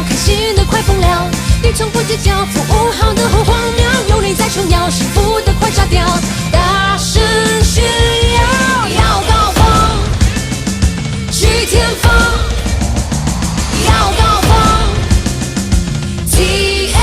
了，开心的快疯了。你从不计较服务好的很荒谬，有你在撑腰，幸福的快炸掉。大声炫耀，要高峰，去天方，要高峰。TFBO。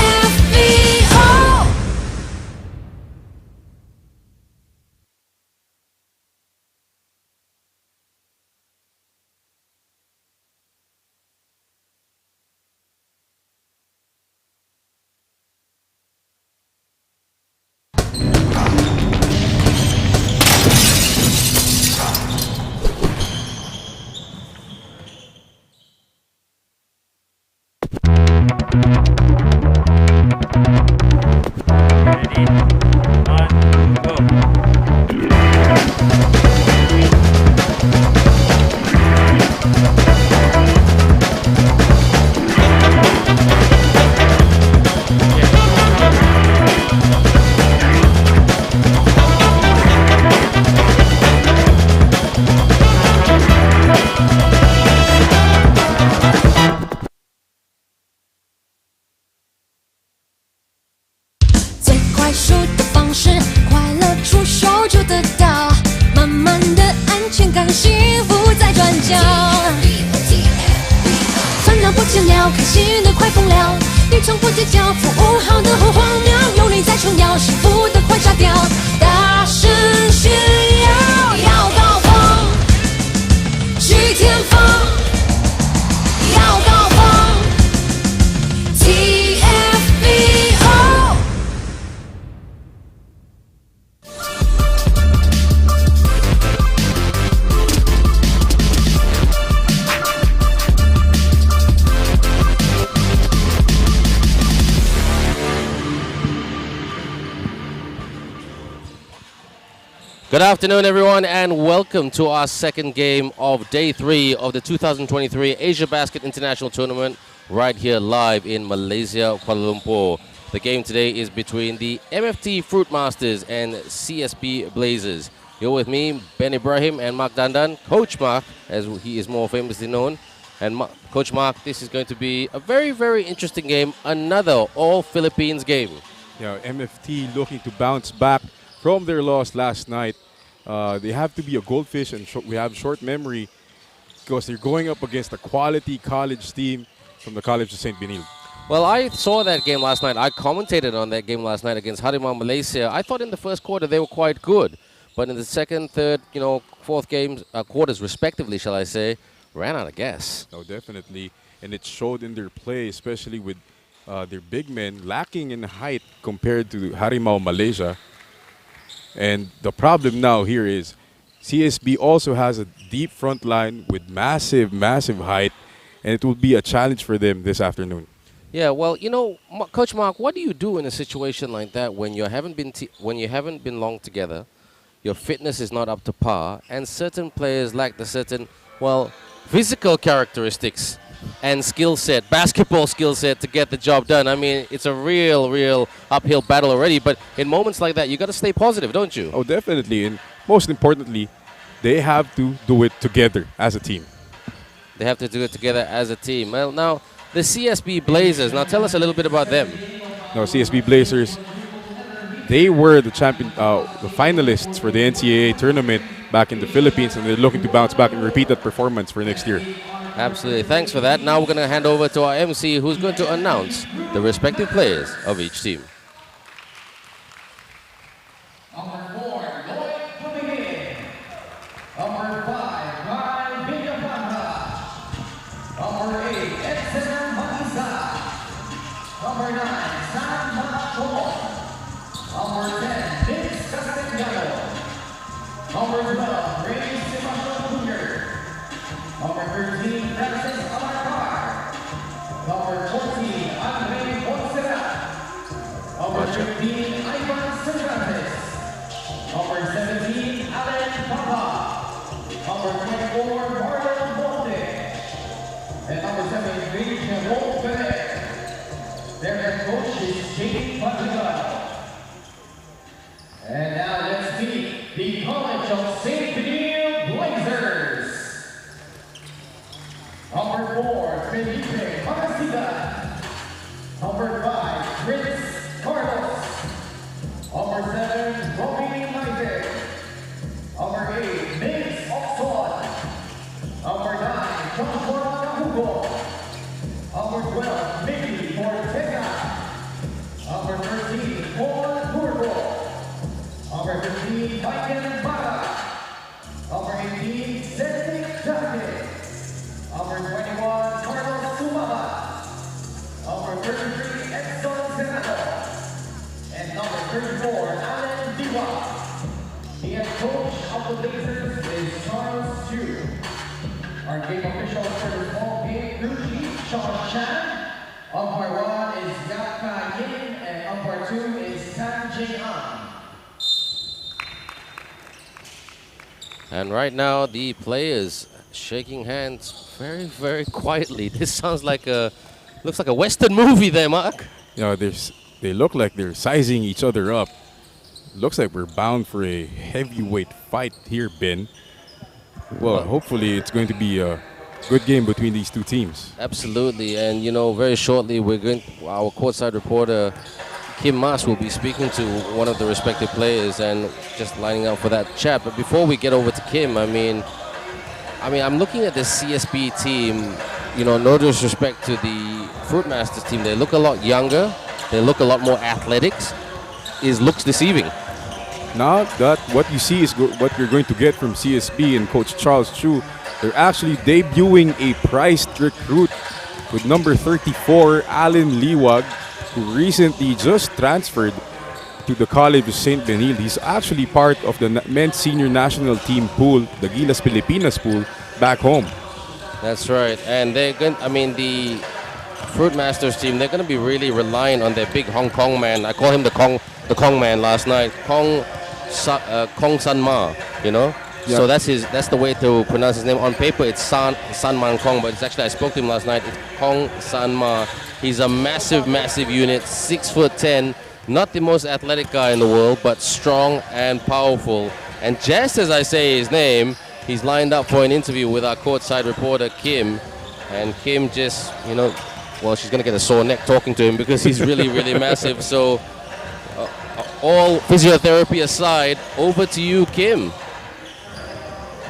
开心的快疯了，你从不计较服务好的很荒谬，有你在撑腰，幸福的快炸掉。大声炫耀，要高峰，去天方，要高峰。TFBO。Good afternoon, everyone, and welcome to our second game of Day 3 of the 2023 AsiaBasket International Tournament right here live in Malaysia, Kuala Lumpur. The game today is between the MFT Fruitmasters and CSB Blazers. You're with me, Ben Ibrahim and Mark Dandan, Coach Mark, as he is more famously known. And Coach Mark, this is going to be a very, very interesting game, another all-Philippines game. Yeah, MFT looking to bounce back from their loss last night. They have to be a goldfish, and we have short memory because they're going up against a quality college team from the College of St. Benil. Well, I saw that game last night. I commentated on that game last night against Harimau Malaysia. I thought in the first quarter they were quite good, but in the second, third, fourth games, quarters respectively, shall I say, ran out of gas. Oh, definitely, and it showed in their play, especially with their big men lacking in height compared to Harimau Malaysia. And the problem now here is CSB also has a deep front line with massive, massive height, and it will be a challenge for them this afternoon. Yeah, well, Coach Mark, what do you do in a situation like that when you haven't been long together, your fitness is not up to par, and certain players lack the certain, physical characteristics and skill set, basketball skill set to get the job done? I mean, it's a real uphill battle already, but in moments like that, you got to stay positive, don't you? Oh, definitely, and most importantly, they have to do it together as a team. They have to do it together as a team. Well, now, the CSB Blazers, now tell us a little bit about them. No, CSB Blazers, they were the the finalists for the NCAA tournament back in the Philippines, and they're looking to bounce back and repeat that performance for next year. Absolutely. Thanks for that. Now we're going to hand over to our MC, who's going to announce the respective players of each team. Number 4, Lloyd Pumigin. Number 5, Ryan Villapanta. Number 8, Edson Magisa. Number 9, Sam Manacor. Number 10, Vince Castellano. Number 12, Ray Sebastian Jr. Number 13, Francis Alarcar. Number 14, Andre Poncerat. Number 15, Ivan Cervantes. Number 17, Alan Papa. Number 24, Marlon Bonte. And number 7, Victor Wolfberg. Their head coach is Jake Patrick. And now let's meet the College of St. Benil Blazers. Number 4, Felipe Maracida. 34, Alan Diwa. The head coach of the Blazers is Charles Chu. Our game officials for the small game group chief, Sean Chan. Umpire 1 is Yaka Yin, and umpire 2 is Tan Jing An. And right now, the players shaking hands very, very quietly. This sounds like looks like a Western movie there, Mark. You know, they look like they're sizing each other up. Looks like we're bound for a heavyweight fight here, Ben. Well, hopefully it's going to be a good game between these two teams. Absolutely, and you know, very shortly our courtside reporter Kim Mas will be speaking to one of the respective players and just lining up for that chat. But before we get over to Kim, I mean, I'm looking at this CSB team. You know, no disrespect to the Fruitmasters team, they look a lot younger. They look a lot more athletics. Looks deceiving. Now that what you see is what you're going to get from CSB and Coach Charles Chu. They're actually debuting a prized recruit with number 34, Allen Liwag, who recently just transferred to the College of St. Benil. He's actually part of the men's senior national team pool, the Gilas Pilipinas pool, back home. That's right, and the Fruitmasters team, they're going to be really relying on their big Hong Kong man. I call him the Kong man last night, Kong San Ma, you know. Yeah. So that's the way to pronounce his name. On paper, it's San Man Kong, but it's actually, I spoke to him last night. It's Kong San Ma. He's a massive unit, 6'10", not the most athletic guy in the world, but strong and powerful. And just as I say his name, he's lined up for an interview with our courtside reporter Kim, and Kim just, you know, well, she's going to get a sore neck talking to him because he's really, really massive. So, all physiotherapy aside, over to you, Kim.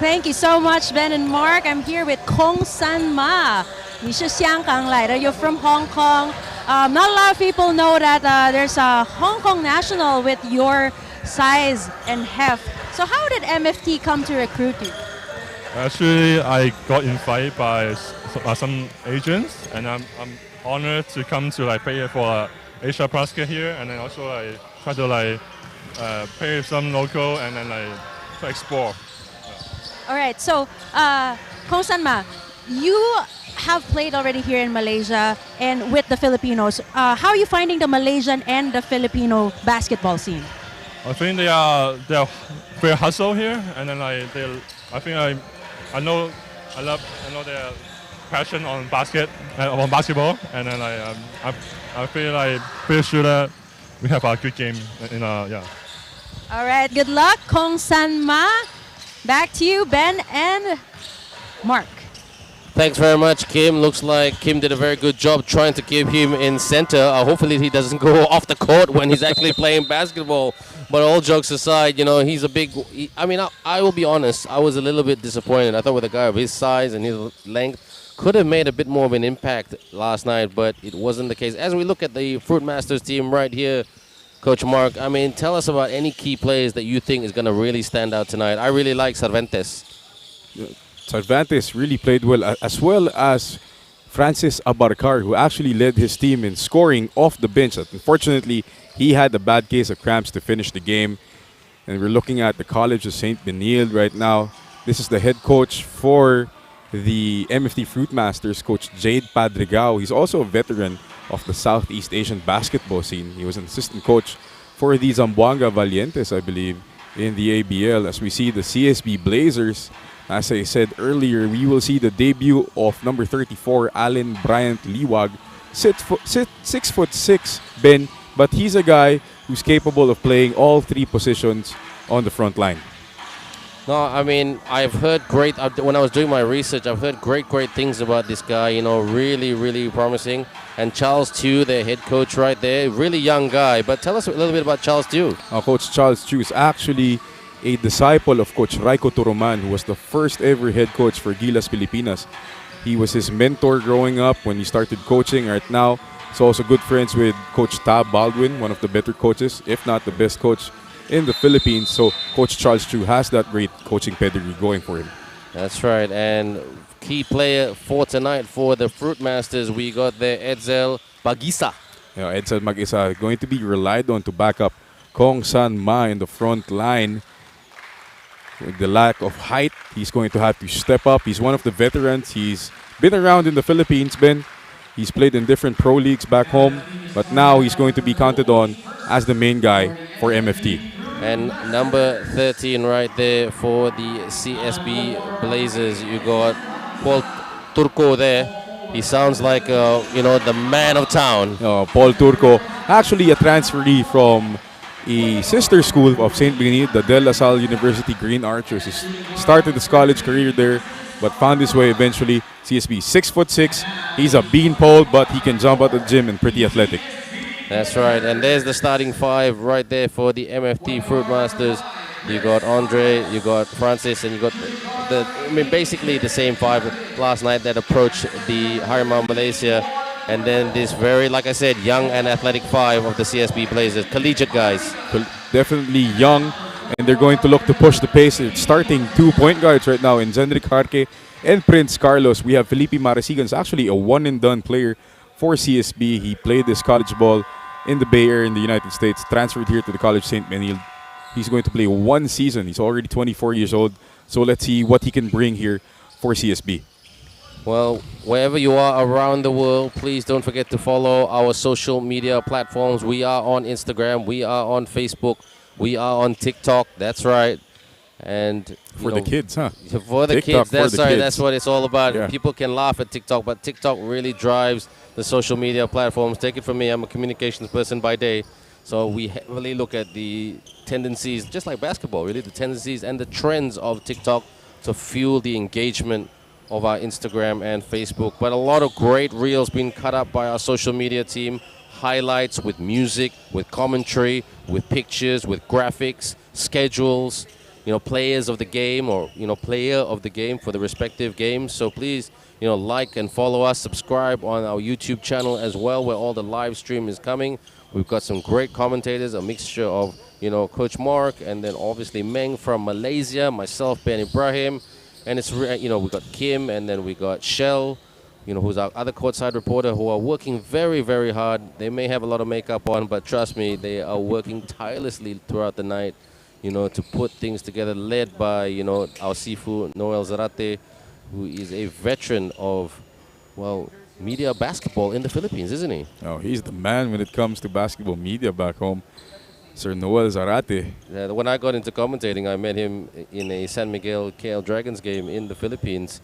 Thank you so much, Ben and Mark. I'm here with Kong San Ma. 你是香港来的, you're from Hong Kong. Not a lot of people know that there's a Hong Kong national with your size and heft. So how did MFT come to recruit you? Actually, I got invited by some agents, and I'm honored to come to play for AsiaBasket here, and then also try to play some local and then to explore. All right, so Kong San Ma, you have played already here in Malaysia and with the Filipinos. How are you finding the Malaysian and the Filipino basketball scene? I think they are very hustle here, and then I know their passion on basketball, and then I feel pretty sure that we have a good game yeah. All right, good luck, Kong San Ma. Back to you, Ben and Mark. Thanks very much, Kim. Looks like Kim did a very good job trying to keep him in center. Hopefully he doesn't go off the court when he's actually playing basketball. But all jokes aside, you know, he's a big... I will be honest, I was a little bit disappointed. I thought with a guy of his size and his length, could have made a bit more of an impact last night, but it wasn't the case. As we look at the Fruitmasters team right here, Coach Mark, tell us about any key players that you think is going to really stand out tonight. I really like Cervantes. Cervantes really played well as Francis Abarcar, who actually led his team in scoring off the bench. Unfortunately, he had a bad case of cramps to finish the game. And we're looking at the College of St. Benil right now. This is the head coach for the MFT Fruitmasters, Coach Jade Padregao. He's also a veteran of the Southeast Asian basketball scene. He was an assistant coach for the Zamboanga Valientes, I believe, in the ABL. As we see the CSB Blazers, as I said earlier, we will see the debut of number 34, Allen Bryant Liwag. 6'6", Ben, but he's a guy who's capable of playing all three positions on the front line. No, I've heard when I was doing my research, I've heard great things about this guy, you know, really, really promising. And Charles Tew, their head coach right there, really young guy. But tell us a little bit about Charles Tew. Coach Charles Tew is actually a disciple of Coach Raiko Turoman, who was the first ever head coach for Gilas Pilipinas. He was his mentor growing up when he started coaching. Right now, he's also good friends with Coach Tab Baldwin, one of the better coaches, if not the best coach in the Philippines. So Coach Charles Tew has that great coaching pedigree going for him. That's right. And key player for tonight for the Fruitmasters, we got there Edsel Bagisa. Edsel Bagisa going to be relied on to back up Kong San Ma in the front line. With the lack of height, he's going to have to step up. He's one of the veterans. He's been around in the Philippines, Ben. He's played in different pro leagues back home, but now he's going to be counted on as the main guy for MFT. And number 13 right there for the CSB Blazers. You got Paul Turco there. He sounds like, the man of town. Paul Turco, actually a transferee from a sister school of St. Benit, the De La Salle University Green Archers. He started his college career there, but found his way eventually. CSB, 6'6". He's a beanpole, but he can jump out the gym and pretty athletic. That's right. And there's the starting five right there for the MFT Fruitmasters. You got Andre, you got Francis, and you got basically the same five last night that approached the Harimau Malaysia. And then this very, like I said, young and athletic five of the CSB Blazers, collegiate guys. Definitely young, and they're going to look to push the pace. They're starting 2 point guards right now in Zenric Jarque and Prince Carlos. We have Felipe Marasigan, is actually a one-and-done player for CSB. He played this college ball in the Bay Area in the United States, transferred here to the College St. Benil. He's going to play 1 season. He's already 24 years old, so let's see what he can bring here for CSB. Well, wherever you are around the world, please don't forget to follow our social media platforms. We are on Instagram, we are on Facebook, we are on TikTok. That's right. And for the kids, huh? For the TikTok kids, that's for the right. kids. That's what it's all about. Yeah. People can laugh at TikTok, but TikTok really drives the social media platforms. Take it from me, I'm a communications person by day. So we heavily look at the tendencies, just like basketball, really, the tendencies and the trends of TikTok to fuel the engagement of our Instagram and Facebook. But a lot of great reels being cut up by our social media team. Highlights with music, with commentary, with pictures, with graphics, schedules, players of the game or, player of the game for the respective games. So please, like and follow us, subscribe on our YouTube channel as well, where all the live stream is coming. We've got some great commentators, a mixture of, Coach Mark, and then obviously Meng from Malaysia, myself, Ben Ibrahim. And it's, we got Kim, and then we got Shell, who's our other courtside reporter, who are working very, very hard. They may have a lot of makeup on, but trust me, they are working tirelessly throughout the night, to put things together, led by, our Sifu, Noel Zarate, who is a veteran of, media basketball in the Philippines, isn't he? Oh, he's the man when it comes to basketball media back home. Sir Noel Zarate. Yeah, when I got into commentating, I met him in a San Miguel KL Dragons game in the Philippines.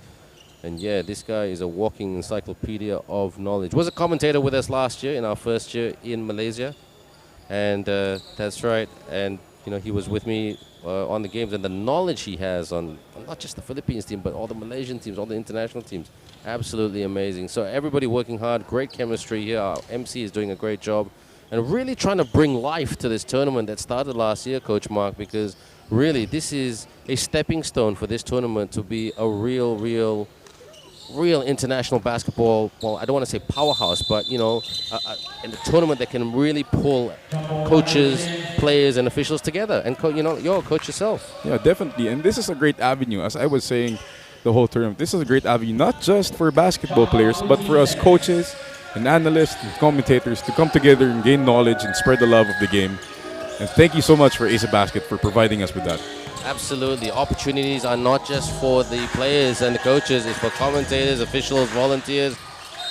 And yeah, this guy is a walking encyclopedia of knowledge. Was a commentator with us last year in our first year in Malaysia. And that's right. And, he was with me on the games. And the knowledge he has on not just the Philippines team, but all the Malaysian teams, all the international teams. Absolutely amazing. So everybody working hard. Great chemistry here. Our MC is doing a great job. And really trying to bring life to this tournament that started last year, Coach Mark, because really this is a stepping stone for this tournament to be a real international basketball, I don't want to say powerhouse, but, in a tournament that can really pull coaches, players, and officials together. And, you're a coach yourself. Yeah, definitely. And this is a great avenue. As I was saying the whole tournament, this is a great avenue, not just for basketball players, but for us coaches and analysts and commentators to come together and gain knowledge and spread the love of the game. And thank you so much for AsiaBasket for providing us with that. Absolutely. Opportunities are not just for the players and the coaches, it's for commentators, officials, volunteers.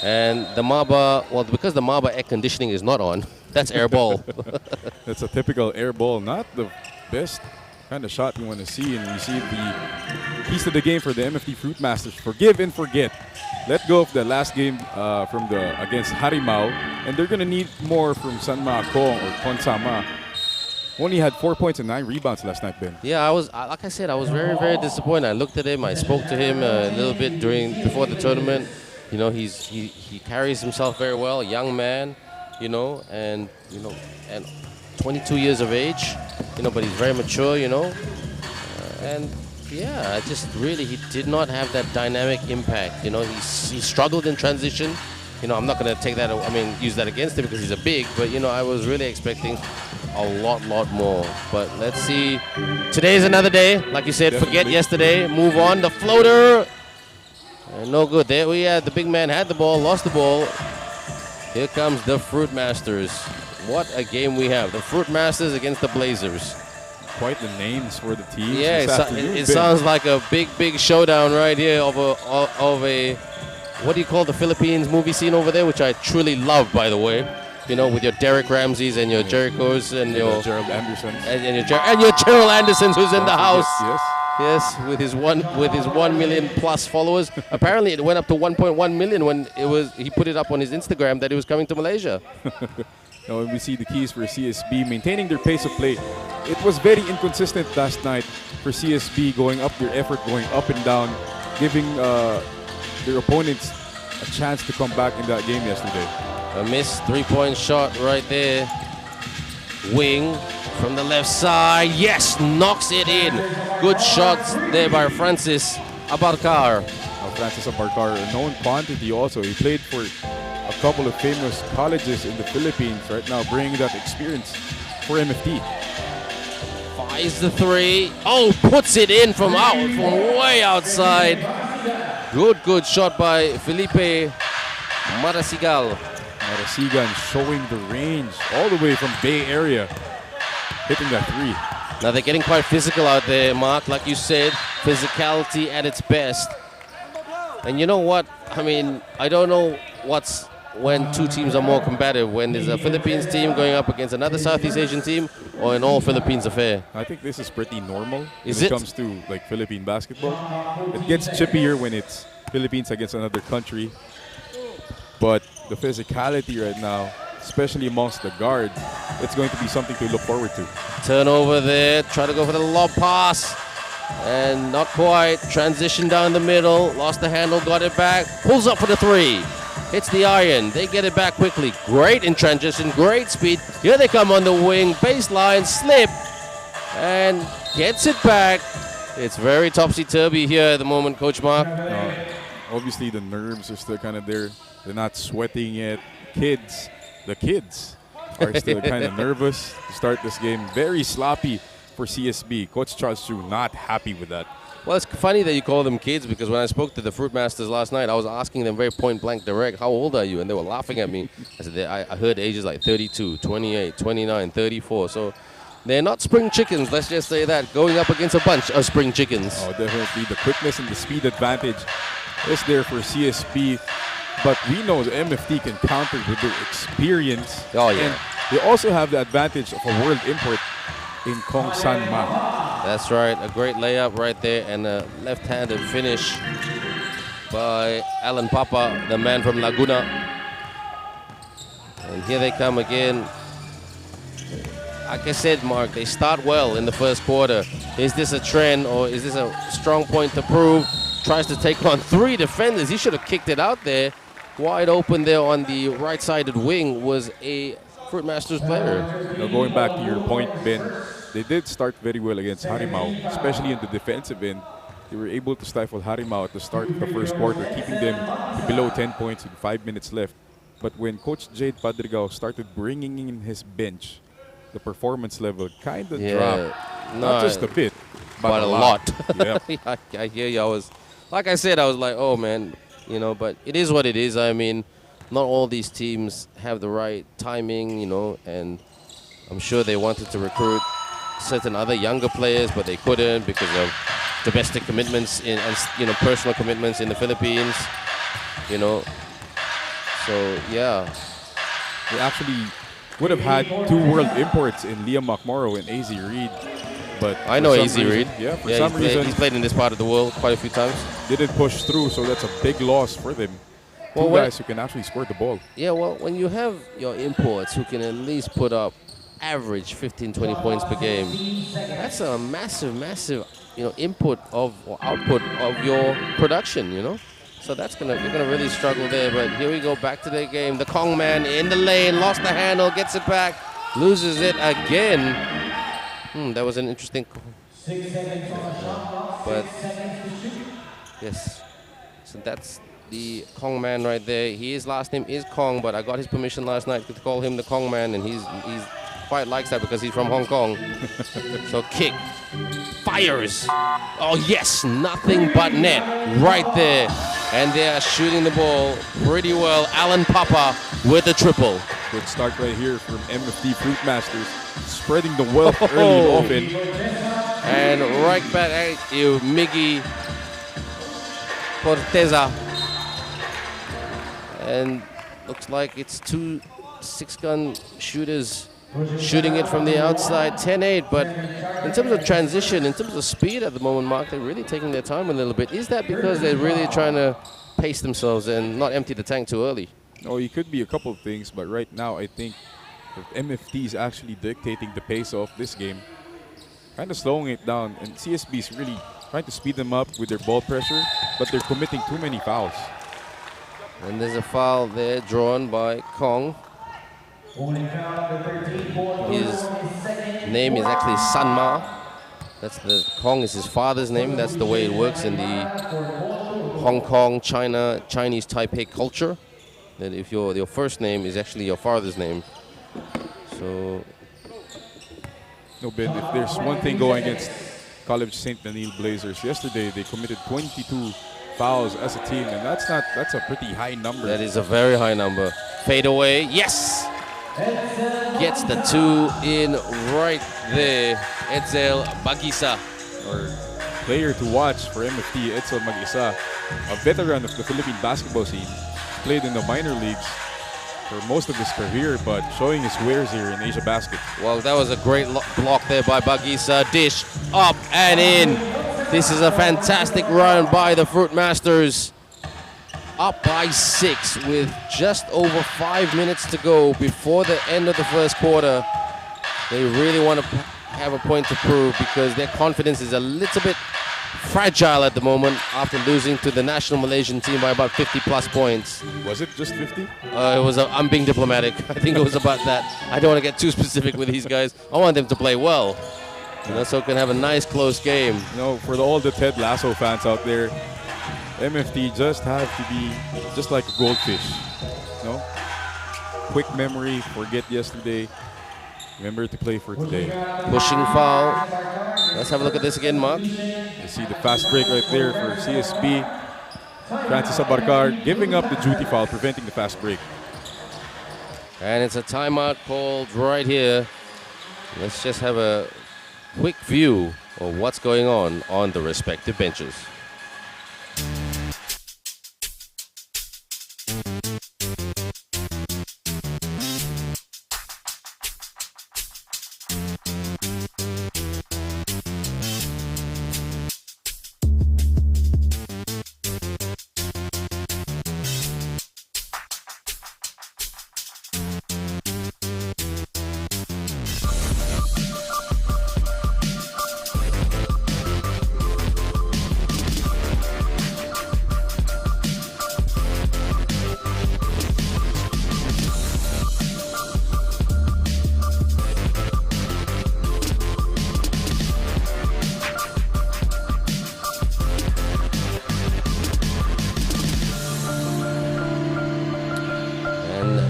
And the MABA, because the MABA air conditioning is not on, that's air ball. That's a typical air ball, not the best kind of shot you want to see. And you see the piece of the game for the MFT Fruitmasters. Forgive and forget. Let go of the last game against Harimau, and they're going to need more from Sanma Kong or Konsama. Only had 4 points and 9 rebounds last night, Ben. Yeah, I was very, very disappointed. I looked at him, I spoke to him a little bit before the tournament. He carries himself very well, a young man, and 22 years of age, but he's very mature, and yeah, he did not have that dynamic impact. He struggled in transition. I'm not going to use that against him because he's a big, but, I was really expecting a lot more. But let's see. Today's another day. Like you said, Definitely. Forget yesterday. Move on. The floater. No good. There we had the big man had the ball, lost the ball. Here comes the Fruitmasters. What a game we have. The Fruitmasters against the Blazers. Quite the names for the teams. Yeah, this afternoon, it Ben. sounds like a big showdown right here of a what do you call the Philippines movie scene over there, which I truly love, by the way. You know, with your Derek Ramseys and your Jerichos and your Gerald Anderson. and your Gerald Andersons, who's in the house. Yes. Yes, with his 1 million plus followers. Apparently, it went up to 1.1 million when he put it up on his Instagram that he was coming to Malaysia. Now, when we see the keys for CSB maintaining their pace of play, it was very inconsistent last night for CSB, going up their effort, going up and down, giving their opponents a chance to come back in that game yesterday. A missed three-point shot right there. Wing from the left side. Yes, knocks it in. Good shots there by Francis Abarcar. Francis Abarcar, a known quantity also. He played for a couple of famous colleges in the Philippines right now, bringing that experience for MFT. Fires the three. Oh, puts it in from way outside. Good shot by Felipe Marasigal. Marasigan showing the range all the way from Bay Area, hitting that three. Now they're getting quite physical out there, Mark, like you said, physicality at its best. And you know what? I mean, I don't know what's when two teams are more combative, when there's a Philippines team going up against another Southeast Asian team, or an all Philippines affair. I think this is pretty normal Is when it? it comes to like Philippine basketball. It gets chippier when it's Philippines against another country. But the physicality right now, especially amongst the guards, it's going to be something to look forward to. Turnover there, try to go for the lob pass. And not quite. Transition down the middle, lost the handle, got it back. Pulls up for the three. Hits the iron. They get it back quickly. Great in transition, great speed. Here they come on the wing. Baseline, slip. And gets it back. It's very topsy-turvy here at the moment, Coach Mark. Obviously, the nerves are still kind of there. They're not sweating yet. The kids are still kind of nervous to start this game. Very sloppy for CSB. Coach Charles Chu not happy with that. Well, it's funny that you call them kids, because when I spoke to the Fruitmasters last night, I was asking them very point-blank direct, how old are you? And they were laughing at me. I said, I heard ages like 32, 28, 29, 34. So they're not spring chickens, let's just say that, going up against a bunch of spring chickens. Oh, definitely. The quickness and the speed advantage is there for CSB. But we know the MFT can counter with their experience. Oh, yeah. And they also have the advantage of a world import in Kong San Ma. That's right, a great layup right there, and a left-handed finish by Alan Papa, the man from Laguna. And here they come again. Like I said, Mark, they start well in the first quarter. Is this a trend, or is this a strong point to prove? Tries to take on three defenders. He should have kicked it out there. Wide open there on the right-sided wing was a Fruitmasters player. Now going back to your point, Ben, they did start very well against Harimau, especially in the defensive end. They were able to stifle Harimau at the start of the first quarter, keeping them to below 10 points with 5 minutes left. But when Coach Jade Padrigao started bringing in his bench, the performance level kind of dropped. Not just a bit, but a lot. Yeah. I hear you. Like I said, I was like, oh man, you know, but it is what it is. I mean, not all these teams have the right timing, you know, and I'm sure they wanted to recruit certain other younger players, but they couldn't because of domestic commitments and you know, personal commitments in the Philippines, you know. So yeah, they actually would have had two world imports in Liam McMorrow and AZ Reed. But I know AZ Reed. Yeah, for some reason he's played in this part of the world quite a few times. Didn't push through, so that's a big loss for them. Two guys who can actually score the ball. Yeah, well, when you have your imports who can at least put up average 15, 20 points per game, that's a massive, you know, input of or output of your production, you know. So you're gonna really struggle there. But here we go, back to the game. The Kong man in the lane, lost the handle, gets it back, loses it again. That was an interesting. But yes, so that's the Kong man right there. His last name is Kong, but I got his permission last night to call him the Kong man, and he's quite likes that because he's from Hong Kong. So kick, fires. Oh yes, nothing but net right there, and they are shooting the ball pretty well. Alan Papa with the triple. Good start right here from MFT Fruitmasters, spreading the wealth early and often. And right back at you, Miggy Corteza. And looks like it's two 6-gun shooters shooting it from the outside, 10-8. But in terms of transition, in terms of speed at the moment, Mark, they're really taking their time a little bit. Is that because they're really trying to pace themselves and not empty the tank too early? No, it could be a couple of things, but right now I think that MFT is actually dictating the pace of this game, kind of slowing it down, and CSB is really trying to speed them up with their ball pressure, but they're committing too many fouls. And there's a foul there drawn by Kong. His name is actually Sanma. Kong is his father's name. That's the way it works in the Hong Kong, Chinese Taipei culture. That if your first name is actually your father's name. So No, Ben, if there's one thing going against College St. Daniel Blazers, yesterday they committed 22 fouls as a team, and that's a pretty high number. that is a very high number. Fade away, yes! Gets the 2 in right there. Edsel Bagisa. Or player to watch for MFT, Edsel Mag-isa, a veteran of the Philippine basketball scene, played in the minor leagues for most of his career, but showing his wares here in AsiaBasket. Well, that was a great block there by Bagisa. Dish up and in. This is a fantastic run by the Fruitmasters. Up by 6 with just over 5 minutes to go before the end of the first quarter. They really want to have a point to prove because their confidence is a little bit fragile at the moment after losing to the national Malaysian team by about 50 plus points. Was it just 50? I'm being diplomatic. I think it was about that. I don't want to get too specific with these guys. I want them to play well, so we can have a nice close game. For all the Ted Lasso fans out there, MFT just have to be just like a goldfish. Quick memory, forget yesterday, remember to play for today. Pushing foul. Let's have a look at this again, Mark. You see the fast break right there for CSB. Francis Abarcar giving up the duty foul, preventing the fast break. And it's a timeout called right here. Let's just have a quick view of what's going on the respective benches.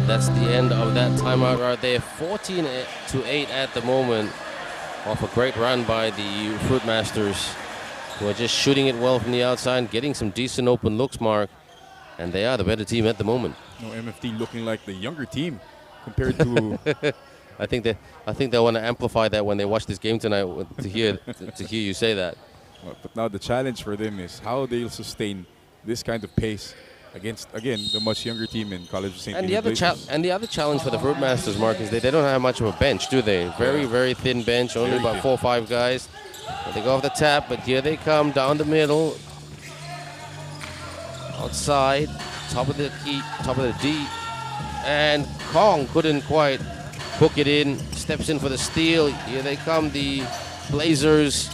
That's the end of that timeout right there. 14-8 at the moment, off a great run by the Fruitmasters, who are just shooting it well from the outside, getting some decent open looks, Mark, and they are the better team at the moment. MFT looking like the younger team compared to. I think they want to amplify that when they watch this game tonight to hear you say that. But now the challenge for them is how they'll sustain this kind of pace against, again, the much younger team in College of St. And the other challenge for the Fruitmasters, Mark, is they don't have much of a bench, do they? Very thin bench, only about 4 or 5 guys. But they go off the tap, but here they come down the middle, outside, top of the key, top of the D, and Kong couldn't quite hook it in. Steps in for the steal. Here they come, the Blazers.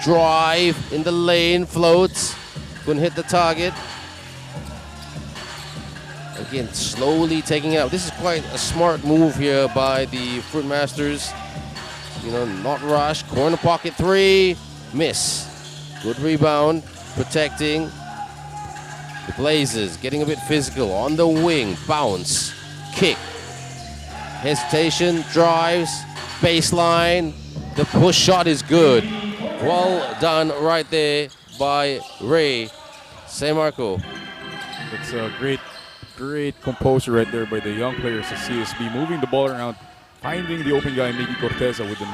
Drive in the lane, floats, couldn't hit the target. Again, slowly taking it out. This is quite a smart move here by the Fruitmasters. Not rush. Corner pocket 3. Miss. Good rebound. Protecting. The Blazers getting a bit physical. On the wing. Bounce. Kick. Hesitation. Drives. Baseline. The push shot is good. Well done right there by Ray San Marco. It's a great Great composure right there by the young players of CSB, moving the ball around, finding the open guy, Miggy Corteza, with a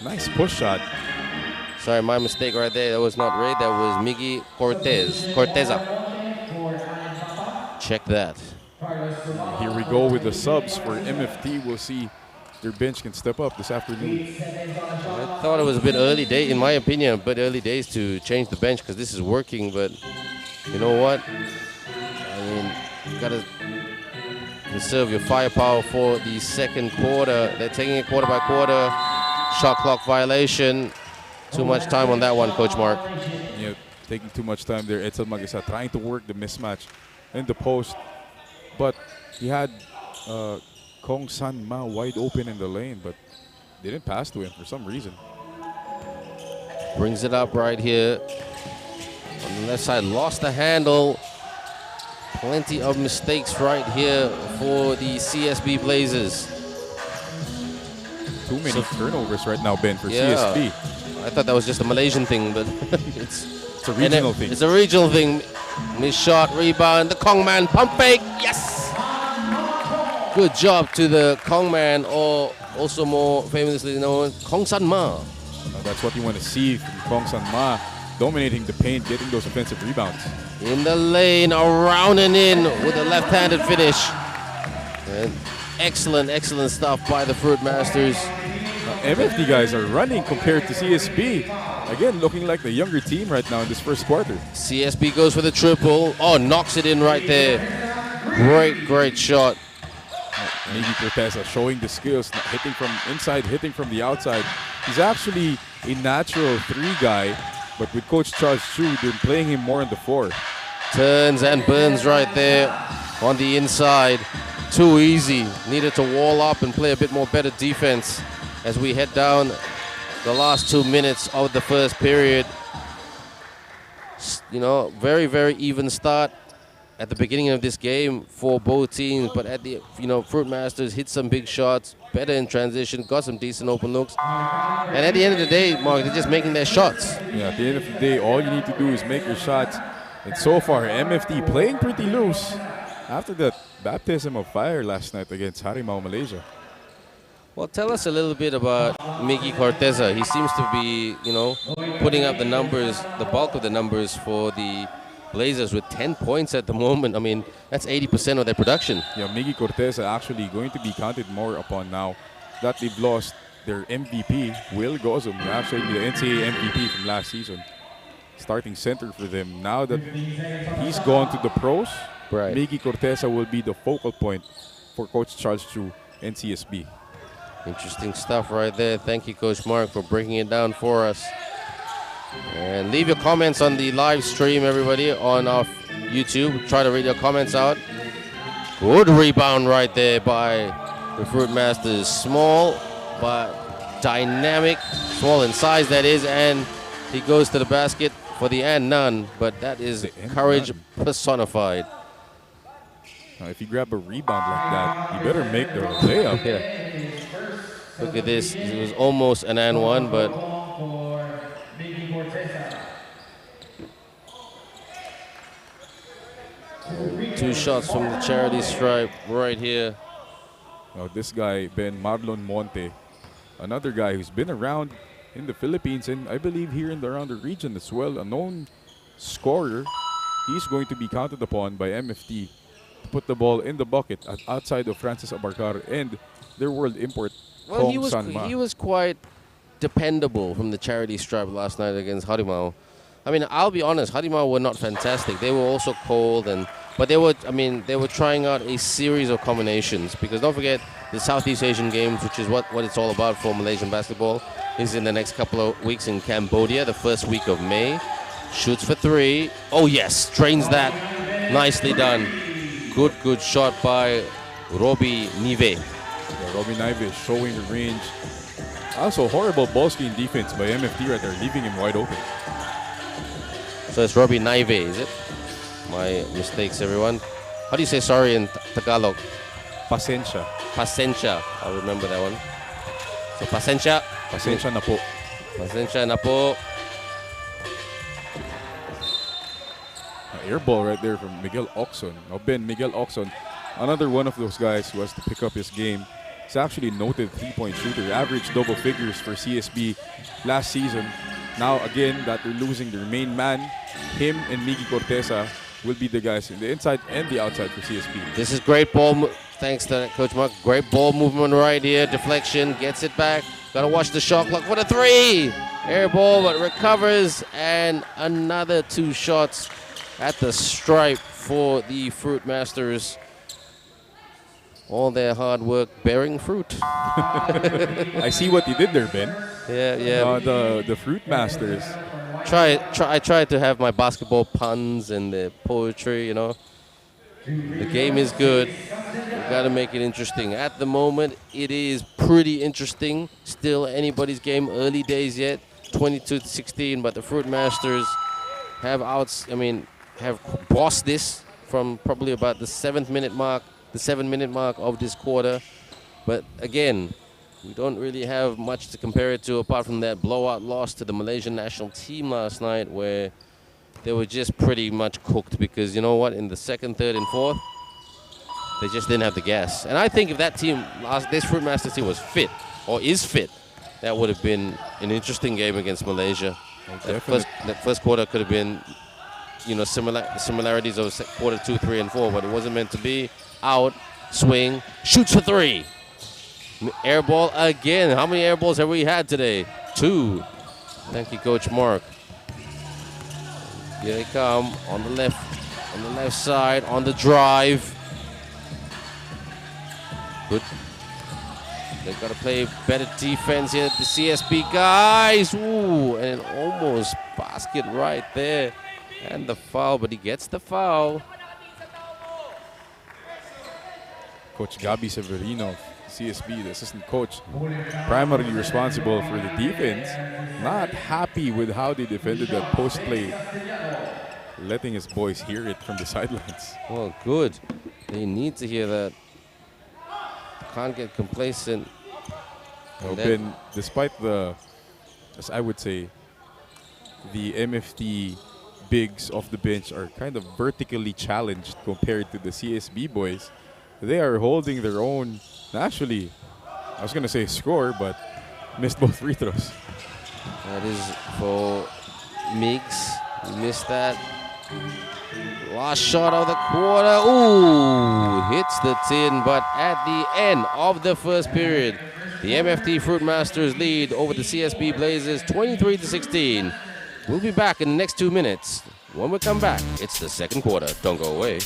nice push shot. Sorry, my mistake right there. That was not Ray. That was Miggy Corteza. Check that. Here we go with the subs for MFT. We'll see if their bench can step up this afternoon. I thought it was a bit early day, in my opinion, a bit early days to change the bench because this is working. But you know what? I mean, you gotta conserve your firepower for the second quarter. They're taking it quarter by quarter. Shot clock violation. Too much time on that one, Coach Mark. Yeah, taking too much time there. Edsel Magasa trying to work the mismatch in the post. But he had Kong San Ma wide open in the lane, but didn't pass to him for some reason. Brings it up right here. On the left side, lost the handle. Plenty of mistakes right here for the CSB Blazers. Too many turnovers right now, Ben, for Yeah. CSB. I thought that was just a Malaysian thing, but it's a regional thing. It's a regional thing. Miss shot, rebound, the Kong man, pump fake, yes! Good job to the Kong man, or also more famously known, Kong San Ma. That's what you want to see from Kong San Ma, dominating the paint, getting those offensive rebounds. In the lane, around and in with a left-handed finish. And excellent stuff by the Fruitmasters. MFT guys are running compared to CSB. Again, looking like the younger team right now in this first quarter. CSB goes for the triple. Oh, knocks it in right there. Great shot. Miggy Corteza showing the skills, hitting from inside, hitting from the outside. He's actually a natural 3 guy, but with Coach Charles Chu, they're playing him more on the 4. Turns and burns right there on the inside. Too easy. Needed to wall up and play a bit more better defense as we head down the last 2 minutes of the first period. You know, very even start at the beginning of this game for both teams, but at the, Fruitmasters hit some big shots, better in transition, got some decent open looks. And at the end of the day, Mark, they're just making their shots. Yeah, at the end of the day, all you need to do is make your shots. And so far, MFT playing pretty loose after that baptism of fire last night against Harimau Malaysia. Well, tell us a little bit about Miggy Corteza. He seems to be, putting up the numbers, the bulk of the numbers for the Blazers with 10 points at the moment. I mean, that's 80% of their production. Yeah, Miggy Corteza actually going to be counted more upon now that they've lost their MVP, Will Gozum, actually the NCAA MVP from last season. Starting center for them. Now that he's gone to the pros, right, Miggy Corteza will be the focal point for Coach Charles Chu and CSB. Interesting stuff right there. Thank you, Coach Mark, for breaking it down for us. And leave your comments on the live stream, everybody, on our YouTube. Try to read your comments out. Good rebound right there by the Fruitmasters. Small, but dynamic. Small in size, that is. And he goes to the basket for the and none. But that is courage personified. Now, if you grab a rebound like that, you better make the layup. Yeah. Look at this. It was almost an and one, but 2 shots from the charity stripe right here. Now, this guy, Ben Marlon Monte, another guy who's been around in the Philippines and I believe here in around the region as well, a known scorer. He's going to be counted upon by MFT to put the ball in the bucket outside of Francis Abarcar and their world import, Well, Kong he was quite dependable from the charity stripe last night against Harimau. I mean, I'll be honest, Harimau were not fantastic. They were also cold, but they were trying out a series of combinations, because don't forget the Southeast Asian Games, which is what it's all about for Malaysian basketball, is in the next couple of weeks in Cambodia, the first week of May. Shoots for 3. Oh yes, drains that. Nicely done. Good shot by Robbie Nive. Yeah, Robbie Nive showing the range. Also, horrible ball screen defense by MFT right there, leaving him wide open. So it's Robbie Nive, is it? My mistakes, everyone. How do you say sorry in Tagalog? Pasensya. Pasensya. I'll remember that one. So pasensya. Pasensya na po. Pasensya na po. air ball right there from Miguel Oxon. Now, Ben, Miguel Oxon, another one of those guys who has to pick up his game. He's actually a noted three-point shooter, average double figures for CSB last season. Now, again, that they're losing their main man, him and Miggy Corteza will be the guys in the inside and the outside for CSB. This is great ball. Thanks to Coach Mark. Great ball movement right here. Deflection, gets it back. Got to watch the shot clock for the three. Air ball, but recovers. And another 2 shots at the stripe for the Fruitmasters. All their hard work bearing fruit. I see what you did there, Ben. Yeah. The Fruitmasters. I tried to have my basketball puns and the poetry, you know. The game is good. We've got to make it interesting. At the moment, it is pretty interesting. Still anybody's game, early days yet. 22-16, but the Fruitmasters have have bossed this from probably about the 7-minute mark of this quarter. But again, we don't really have much to compare it to apart from that blowout loss to the Malaysian national team last night, where they were just pretty much cooked because, you know what, in the second, third, and fourth, they just didn't have the gas. And I think if that team, this Fruitmasters team was fit, or is fit, that would have been an interesting game against Malaysia. That first quarter could have been, you know, similarities of quarter 2, 3, and 4, but it wasn't meant to be. Out, swing, shoots for 3. Air ball again. How many air balls have we had today? 2. Thank you, Coach Mark. Here they come on the left side, on the drive. Good. They've got to play better defense here. The CSB guys. Ooh, and an almost basket right there. And the foul, but he gets the foul. Coach Gabi Severino, CSB, the assistant coach, primarily responsible for the defense, not happy with how they defended that post play, letting his boys hear it from the sidelines. Well, good. They need to hear that. Can't get complacent. Well, Ben, despite the, as I would say, the MFT bigs off the bench are kind of vertically challenged compared to the CSB boys, they are holding their own. Actually, I was going to say score, but missed both free throws. That is for Meeks. He missed that. Last shot of the quarter. Ooh, hits the tin, but at the end of the first period, the MFT Fruitmasters lead over the CSB Blazers 23-16. We'll be back in the next 2 minutes. When we come back, it's the second quarter. Don't go away.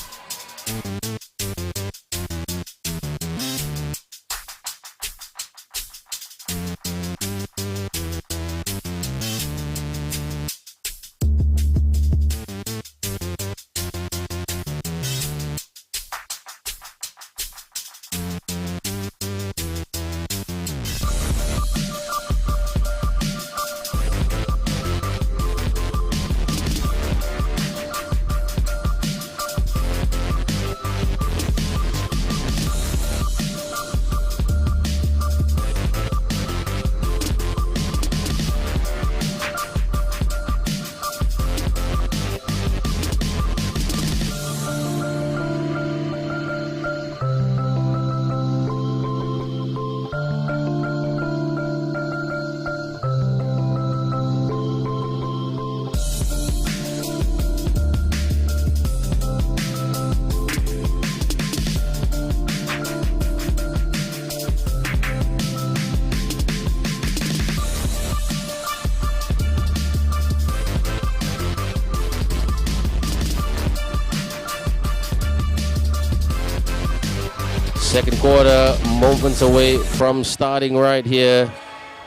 Second quarter, moments away from starting right here.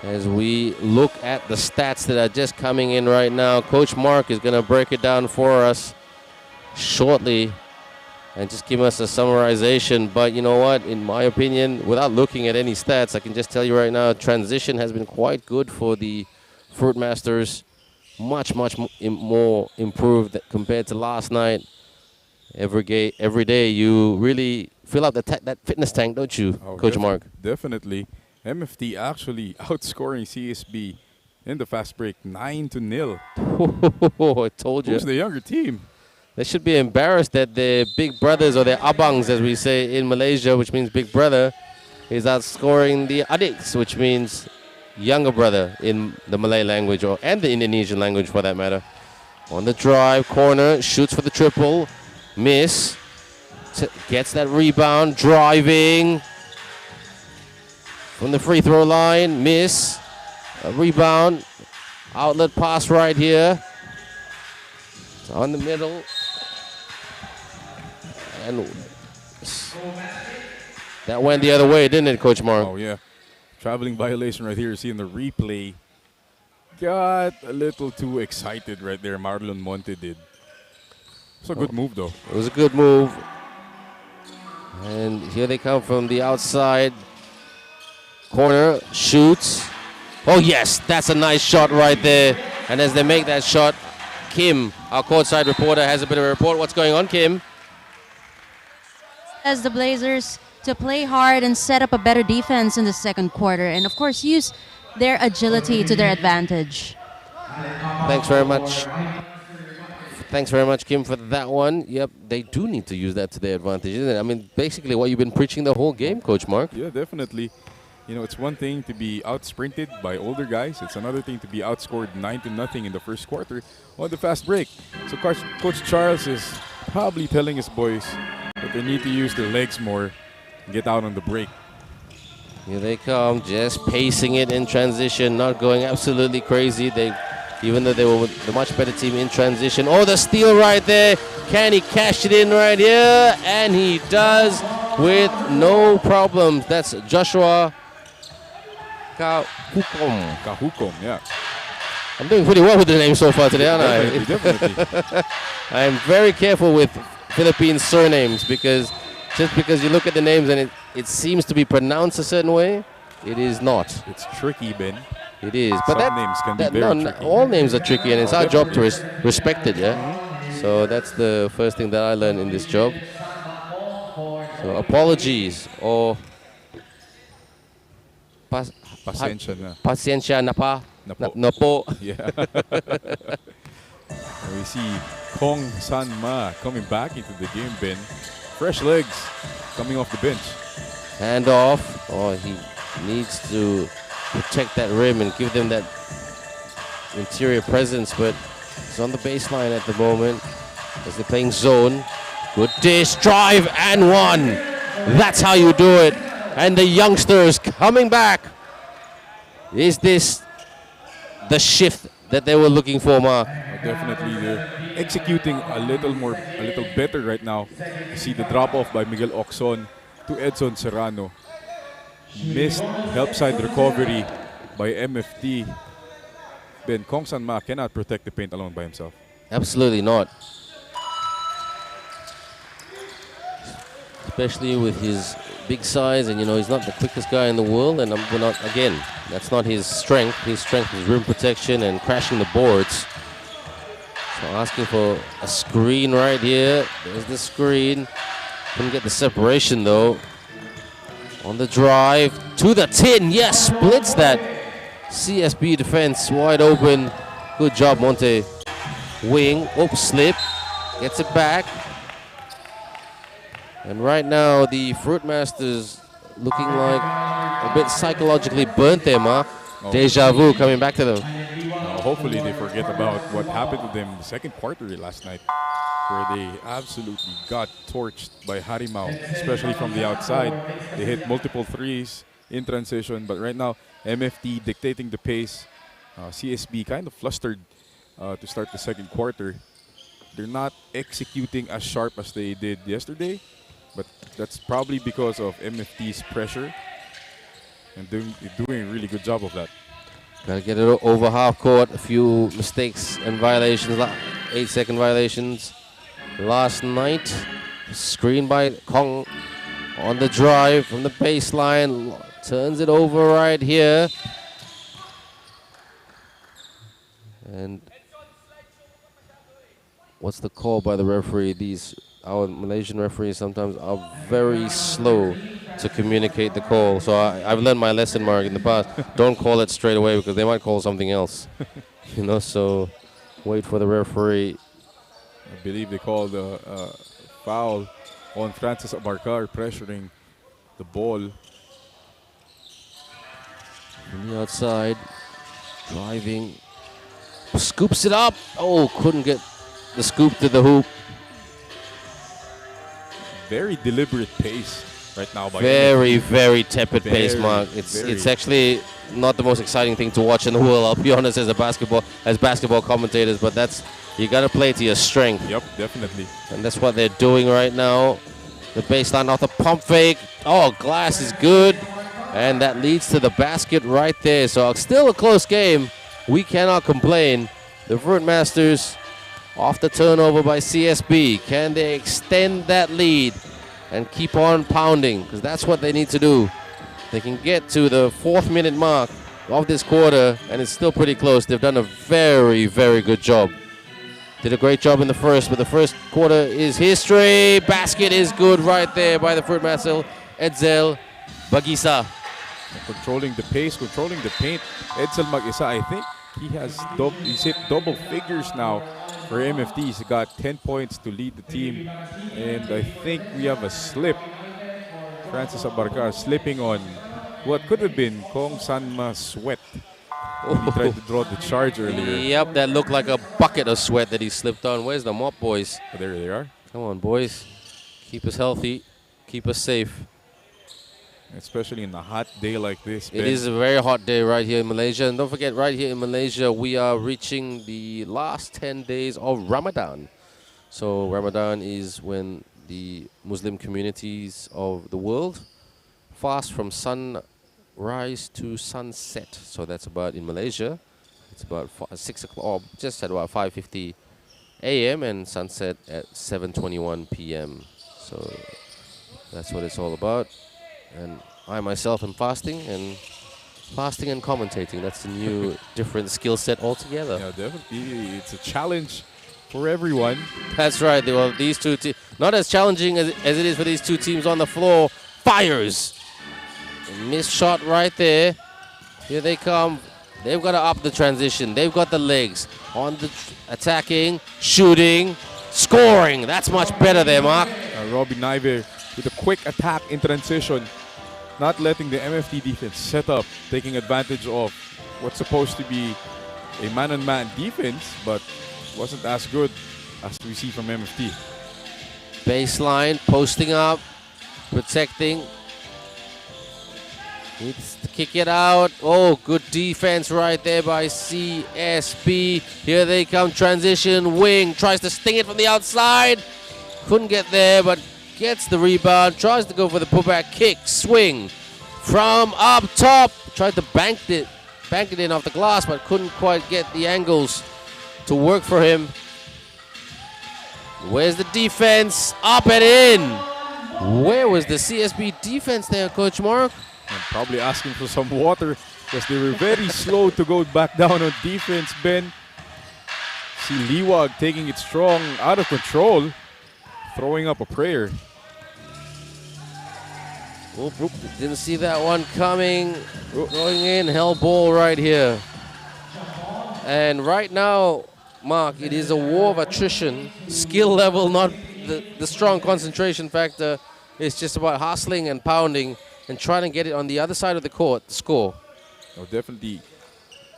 As we look at the stats that are just coming in right now, Coach Mark is going to break it down for us shortly and just give us a summarization. But you know what? In my opinion, without looking at any stats, I can just tell you right now, transition has been quite good for the Fruitmasters. Much more improved compared to last night. Every day you really fill out that fitness tank, don't you, Coach Mark? Definitely. MFT actually outscoring CSB in the fast break 9-0. I told you. Who's the younger team? They should be embarrassed that their big brothers, or their abangs as we say in Malaysia, which means big brother, is outscoring the adik's, which means younger brother in the Malay language and the Indonesian language for that matter. On the drive, corner, shoots for the triple, miss, gets that rebound, driving from the free throw line, miss, a rebound, outlet pass right here, it's on the middle, and that went the other way, didn't it, Coach Mark? Oh, yeah. Traveling violation right here. Seeing the replay. Got a little too excited right there. Marlon Monte did. It's a good move, though. It was a good move. And here they come from the outside. Corner, shoots. Oh, yes, that's a nice shot right there. And as they make that shot, Kim, our courtside reporter, has a bit of a report. What's going on, Kim? As the Blazers to play hard and set up a better defense in the second quarter, and of course use their agility to their advantage. Thanks very much. Thanks very much, Kim, for that one. Yep, they do need to use that to their advantage, isn't it? I mean, basically what you've been preaching the whole game, Coach Mark. Yeah, definitely. You know, it's one thing to be out-sprinted by older guys. It's another thing to be outscored 9-0 in the first quarter on the fast break. So Coach Charles is probably telling his boys that they need to use their legs more and get out on the break. Here they come, just pacing it in transition, not going absolutely crazy. Even though they were the much better team in transition. Oh, the steal right there. Can he cash it in right here? And he does with no problems. That's Joshua Kahukom. Kahukom, yeah. I'm doing pretty well with the name so far today, aren't I? Definitely. I am very careful with Philippine surnames because just because you look at the names and it seems to be pronounced a certain way, it is not. It's tricky, Ben. It is. But Some names can be very tricky. all names are tricky, and it's our job to respect it, yeah? So that's the first thing that I learned in this job. So apologies or Pasensya na. Pasensya na pa. Napo. Na po. Yeah. And we see Kong San Ma coming back into the game, Ben. Fresh legs coming off the bench. Hand off. Oh, he needs to protect that rim and give them that interior presence, but it's on the baseline at the moment as they're playing zone. Good dish, drive, and one. That's how you do it. And the youngsters coming back. Is this the shift that they were looking for, Ma? Definitely, they're executing a little better right now. You see the drop-off by Miguel Ocson to Edson Serrano. Missed help side recovery by MFT. Ben, Kong San Ma cannot protect the paint alone by himself. Absolutely not. Especially with his big size, and you know he's not the quickest guy in the world, and we're not, again, that's not his strength. His strength is rim protection and crashing the boards. So asking for a screen right here. There's the screen. Couldn't get the separation though. On the drive to the tin, yes, splits that CSB defense wide open. Good job, Monte. Wing, oops, slip, gets it back. And right now, the Fruitmasters looking like a bit psychologically burnt there, Ma. Oh. Deja vu coming back to them. Hopefully they forget about what happened to them in the second quarter last night, where they absolutely got torched by Harimau, especially from the outside. They hit multiple threes in transition, but right now, MFT dictating the pace. CSB kind of flustered to start the second quarter. They're not executing as sharp as they did yesterday, but that's probably because of MFT's pressure and doing a really good job of that. Gotta get it over half court. A few mistakes and violations, 8-second violations last night. Screen by Kong on the drive from the baseline. Turns it over right here. And what's the call by the referee? Our Malaysian referees sometimes are very slow to communicate the call. So I've learned my lesson, Mark, in the past. Don't call it straight away because they might call something else. You know, so wait for the referee I believe they called a foul on Francis Abarcar, pressuring the ball. From the outside, driving, scoops it up. Oh, couldn't get the scoop to the hoop. Very deliberate pace right now by Very, MFT. very tepid pace, Very, Mark. very. It's actually not the most exciting thing to watch in the world. I'll be honest, as basketball commentators, but you got to play to your strength. Yep, definitely. And that's what they're doing right now. The baseline off the pump fake. Oh, glass is good. And that leads to the basket right there. So still a close game. We cannot complain. The Fruitmasters off the turnover by CSB. Can they extend that lead and keep on pounding? Because that's what they need to do. They can get to the 4th minute mark of this quarter, and it's still pretty close. They've done a very, very good job. Did a great job in the first, but the first quarter is history. Basket is good right there by the Fruitmaster, Edsel Bagisa. Controlling the pace, controlling the paint. Edsel Mag-isa, I think he's hit double figures now for MFT. He's got 10 points to lead the team. And I think we have a slip. Francis Abarcar slipping on what could have been Kong Sanma's sweat. He tried to draw the charge earlier. Yep, that looked like a bucket of sweat that he slipped on. Where's the mop, boys? Oh, there they are. Come on, boys. Keep us healthy. Keep us safe. Especially in a hot day like this. It is a very hot day right here in Malaysia. And don't forget, right here in Malaysia, we are reaching the last 10 days of Ramadan. So Ramadan is when the Muslim communities of the world fast from sunrise to sunset. So that's about, in Malaysia, it's about 6 o'clock, or just at about 5:50 a.m. and sunset at 7:21 p.m. So that's what it's all about. And I myself am fasting and commentating. That's a new, different skill set altogether. Yeah, definitely. It's a challenge for everyone. That's right. Well, these two teams, not as challenging as it is for these two teams on the floor. Fires. A missed shot right there. Here they come. They've got to up the transition. They've got the legs on the attacking, shooting, scoring. That's much better there, Mark. Robbie Naive with a quick attack in transition. Not letting the MFT defense set up, taking advantage of what's supposed to be a man-on-man defense, but wasn't as good as we see from MFT. Baseline, posting up, protecting. Needs to kick it out. Oh, good defense right there by CSB. Here they come, transition, wing, tries to sting it from the outside. Couldn't get there, but gets the rebound, tries to go for the putback kick, swing from up top. Tried to bank it in off the glass, but couldn't quite get the angles to work for him. Where's the defense? Up and in. Where was the CSB defense there, Coach Mark? I'm probably asking for some water because they were very slow to go back down on defense, Ben. See Liwag taking it strong, out of control, throwing up a prayer. Oop, didn't see that one coming. Going in, hell ball right here. And right now, Mark, it is a war of attrition. Skill level, not the strong concentration factor. It's just about hustling and pounding and trying to get it on the other side of the court to score. Oh, definitely.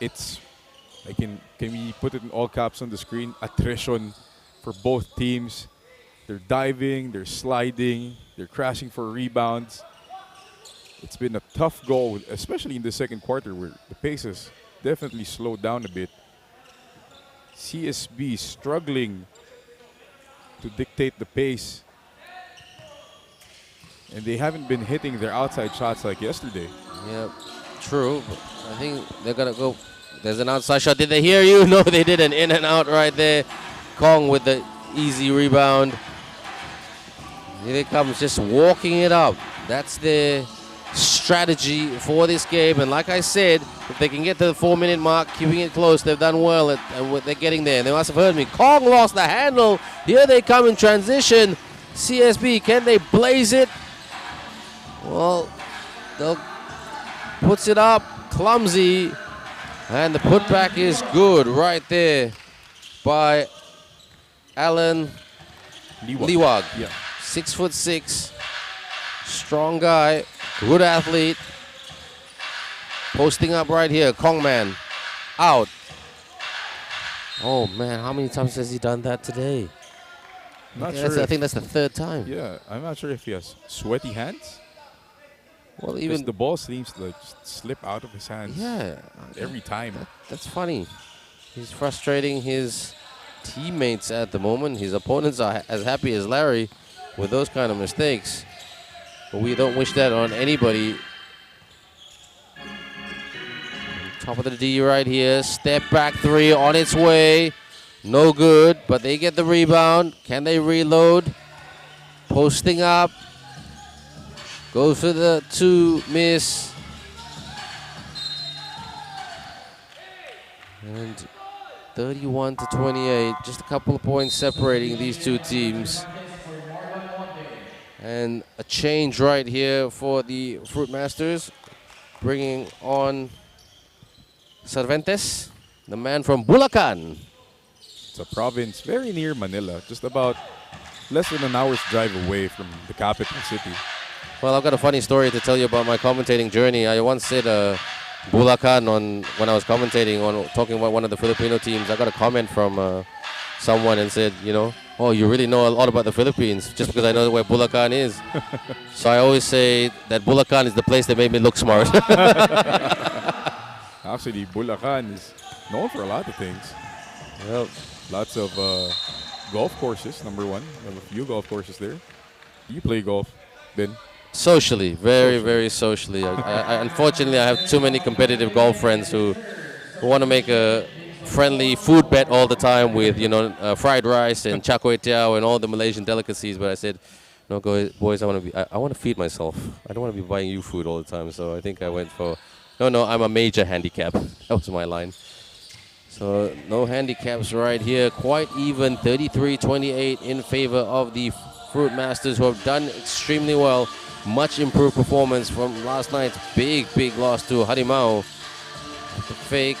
It's, can we put it in all caps on the screen? Attrition for both teams. They're diving, they're sliding, they're crashing for rebounds. It's been a tough goal, especially in the second quarter where the pace has definitely slowed down a bit. CSB struggling to dictate the pace. And they haven't been hitting their outside shots like yesterday. Yeah, true. But I think they're going to go. There's an outside shot. Did they hear you? No, they did an in and out right there. Kong with the easy rebound. Here they come, just walking it up. That's their strategy for this game. And like I said, if they can get to the 4-minute mark, keeping it close, they've done well. And they're getting there. They must have heard me. Kong lost the handle. Here they come in transition. CSB, can they blaze it? Well, they'll puts it up, clumsy, and the putback is good right there by Alan Liwag. Yeah. 6'6", strong guy, good athlete. Posting up right here, Kongman, out. Oh man, how many times has he done that today? Not I sure. think that's the third time. Yeah, I'm not sure if he has sweaty hands. Well, Because even the ball seems to just slip out of his hands every time. That's funny. He's frustrating his teammates at the moment. His opponents are as happy as Larry with those kind of mistakes. But we don't wish that on anybody. Top of the D right here. Step back three on its way. No good, but they get the rebound. Can they reload? Posting up. Goes for the two, miss. And 31-28, just a couple of points separating these two teams. And a change right here for the Fruitmasters, bringing on Cervantes, the man from Bulacan. It's a province very near Manila, just about less than an hour's drive away from the capital city. Well, I've got a funny story to tell you about my commentating journey. I once said Bulacan when I was commentating on talking about one of the Filipino teams. I got a comment from someone and said, you know, oh, you really know a lot about the Philippines just because I know where Bulacan is. So I always say that Bulacan is the place that made me look smart. Actually, Bulacan is known for a lot of things. Yep. Lots of golf courses, number one. We have a few golf courses there. You play golf, Ben? Socially, very socially. Unfortunately, I have too many competitive golf friends who want to make a friendly food bet all the time with, you know, fried rice and char kway teow and all the Malaysian delicacies. But I said, no, boys, I want to feed myself. I don't want to be buying you food all the time. So I think I went for, no, I'm a major handicap. That was my line. So no handicaps right here. Quite even, 33-28 in favor of the Fruitmasters, who have done extremely well. Much improved performance from last night's big loss to Harimau. The fake.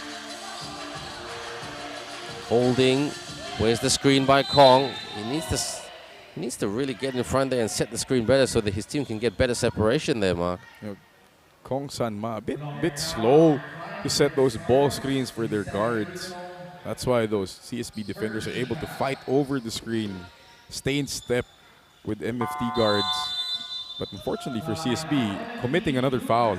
Holding. Where's the screen by Kong? He needs to really get in front there and set the screen better so that his team can get better separation there, Mark. You know, Kong Sanma, a bit slow to set those ball screens for their guards. That's why those CSB defenders are able to fight over the screen, stay in step with MFT guards. But unfortunately for CSB, committing another foul.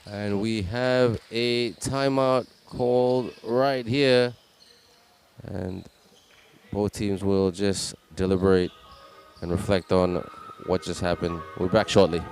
And we have a timeout called right here. And both teams will just deliberate and reflect on what just happened. We'll be back shortly.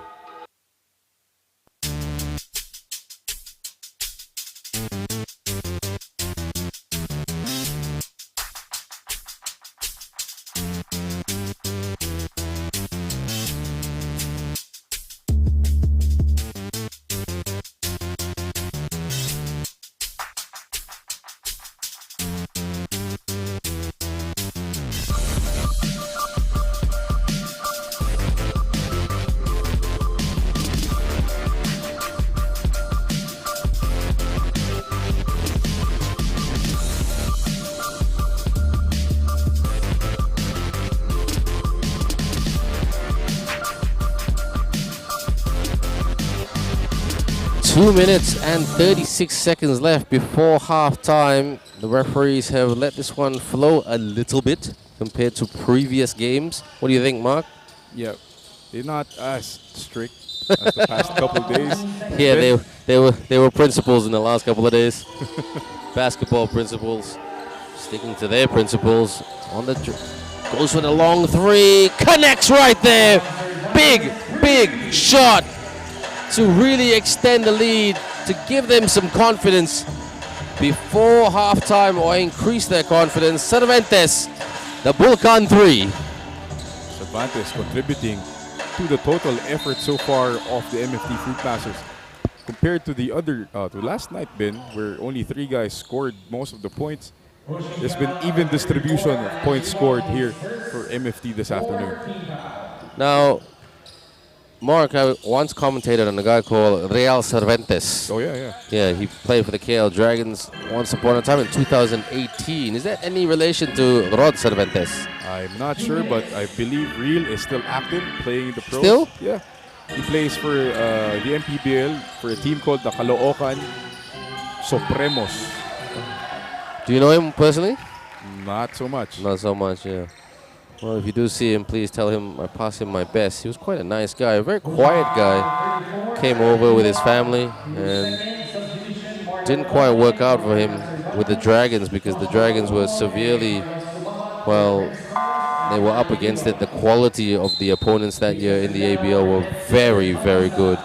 Two minutes and 36 seconds left before halftime. The referees have let this one flow a little bit compared to previous games. What do you think, Mark? Yeah, they're not as strict as the past couple of days. Yeah, they were principals in the last couple of days. Basketball principals, sticking to their principles. On the goes for the long three, connects right there. Big shot to really extend the lead, to give them some confidence before halftime or increase their confidence. Cervantes, the Bulacan three. Cervantes contributing to the total effort so far of the MFT Fruitmasters. Compared to the other, to last night, Ben, where only 3 guys scored most of the points, there's been even distribution of points scored here for MFT this afternoon. Now, Mark, I once commentated on a guy called Real Cervantes. Oh, yeah. Yeah, he played for the KL Dragons once upon a time in 2018. Is that any relation to Rod Cervantes? I'm not sure, but I believe Real is still active, playing in the pros. Still? Yeah. He plays for the MPBL for a team called the Caloocan Supremos. Do you know him personally? Not so much. Not so much, yeah. Well, if you do see him, please tell him I pass him my best. He was quite a nice guy, a very quiet guy. Came over with his family and didn't quite work out for him with the Dragons because the Dragons were severely, well, they were up against it. The quality of the opponents that year in the ABL were very, very good.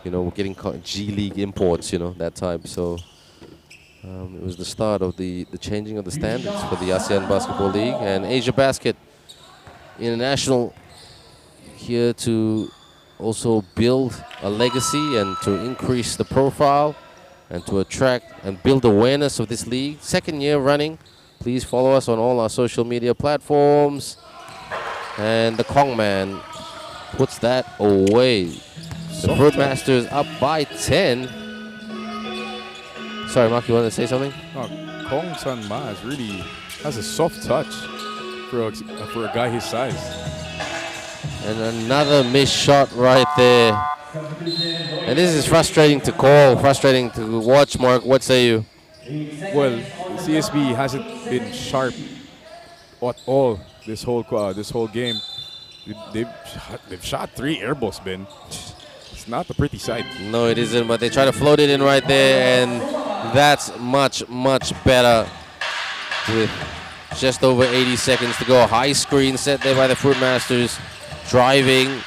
You know, we're getting G League imports, you know, that type. So it was the start of the changing of the standards for the ASEAN Basketball League and AsiaBasket International here to also build a legacy and to increase the profile and to attract and build awareness of this league. Second year running. Please follow us on all our social media platforms. And the Kong Man puts that away. The Fruitmasters up by 10. Sorry, Mark, you want to say something? Kong San Ma has a soft touch for a guy his size. And another missed shot right there. And this is frustrating to call, frustrating to watch, Mark. What say you? Well, CSB hasn't been sharp at all this whole game. They've shot 3 air balls, Ben. It's not a pretty sight. No, it isn't, but they try to float it in right there, and that's much, much better with just over 80 seconds to go. High screen set there by the Fruitmasters. Driving.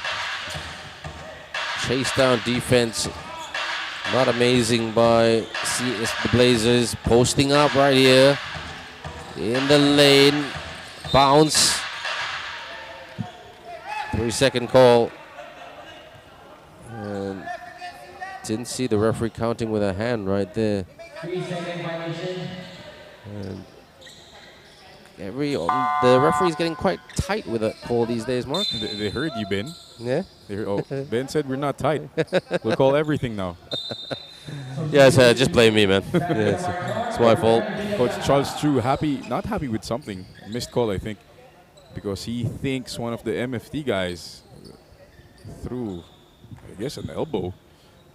Chase down defense. Not amazing by the Blazers. Posting up right here. In the lane. Bounce. 3-second call. And didn't see the referee counting with a hand right there. 3-second violation. And the referee's getting quite tight with a call these days, Mark. They heard you, Ben. Yeah? Ben said we're not tight. We'll call everything now. Yes, just blame me, man. It's my fault. Coach Charles Chu not happy with something. Missed call, I think, because he thinks one of the MFT guys threw, I guess, an elbow,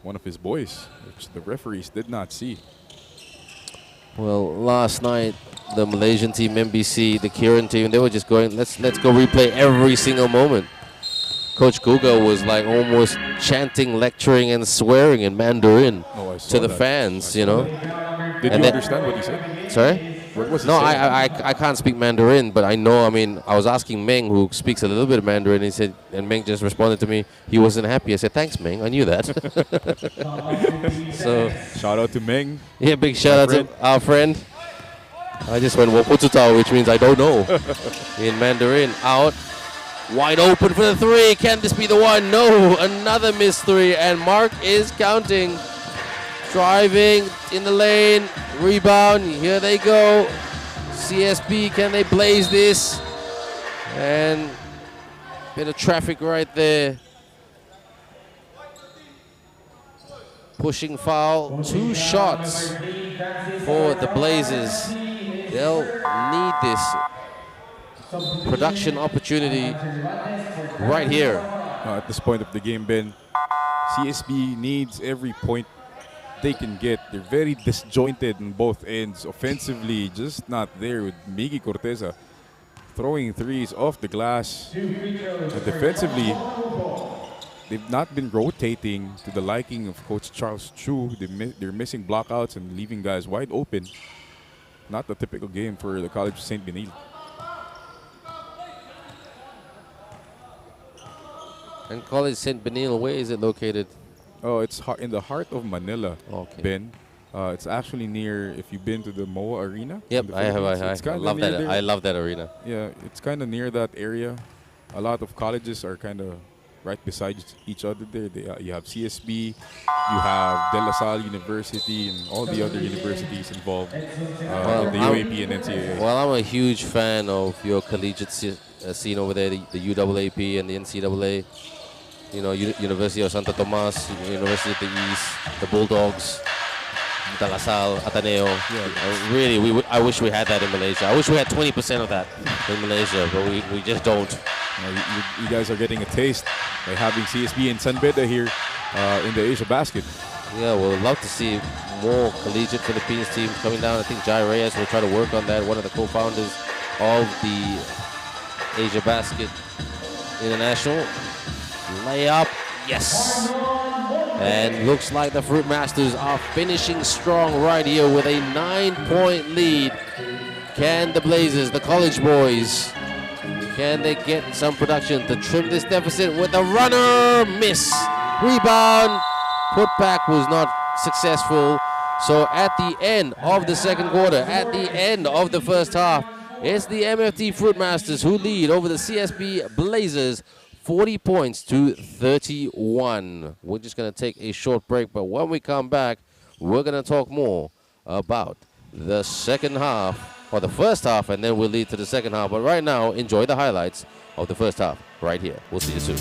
one of his boys, which the referees did not see. Well, last night, the Malaysian team, MBC, the Kieran team, they were just going, let's go replay every single moment. Coach Guga was like almost chanting, lecturing, and swearing in Mandarin to the fans, you know. Did you understand what he said? Sorry? What was he No, saying? I can't speak Mandarin, but I know, I was asking Meng, who speaks a little bit of Mandarin, and Meng just responded to me, he wasn't happy. I said, thanks, Meng, I knew that. So, shout out to Meng. Yeah, big shout out to our friend. I just went Wopututao, which means I don't know. In Mandarin, out. Wide open for the 3. Can this be the one? No, another missed 3, and Mark is counting. Driving in the lane, rebound, here they go. CSB, can they blaze this? And bit of traffic right there. Pushing foul, 2 shots for the Blazers. They'll need this production opportunity right here. At this point of the game, Ben, CSB needs every point they can get. They're very disjointed on both ends. Offensively, just not there with Miggy Corteza throwing threes off the glass. And defensively, they've not been rotating to the liking of Coach Charles Chu. They're missing blockouts and leaving guys wide open. Not the typical game for the College of St. Benil. And College St. Benil, where is it located? Oh, it's in the heart of Manila, okay. Ben. It's actually near, if you've been to the MOA Arena. Yep, I have. I love that. I love that arena. Yeah, it's kind of near that area. A lot of colleges are kind of right beside each other there. You have CSB, you have De La Salle University, and all the other universities involved in the UAP and NCAA. Well, I'm a huge fan of your collegiate scene over there, the UAAP and the NCAA. University of Santo Tomas, University of the East, the Bulldogs, De La Salle, Ateneo. Really, I wish we had that in Malaysia. I wish we had 20% of that in Malaysia, but we just don't. You guys are getting a taste by having CSB and San Beda here in the AsiaBasket. Yeah, we'll love to see more collegiate Philippines teams coming down. I think Jai Reyes will try to work on that, one of the co-founders of the AsiaBasket International. Layup, yes. And looks like the Fruitmasters are finishing strong right here with a 9-point lead. Can the Blazers, the college boys, can they get some production to trim this deficit with a runner? Miss. Rebound. Putback was not successful. So at the end of the second quarter, at the end of the first half, it's the MFT Fruitmasters who lead over the CSB Blazers 40 points to 31. We're just going to take a short break, but when we come back, we're going to talk more about the second half, or the first half, and then we'll lead to the second half. But right now, enjoy the highlights of the first half right here. We'll see you soon.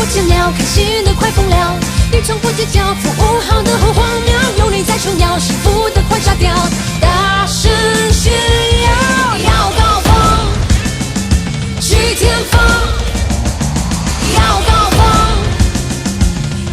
见了，开心的快疯了，你从不计较，服务好的好荒谬，有你在重要，幸福的快炸掉，大声炫耀，要高峰，去巅峰，要高峰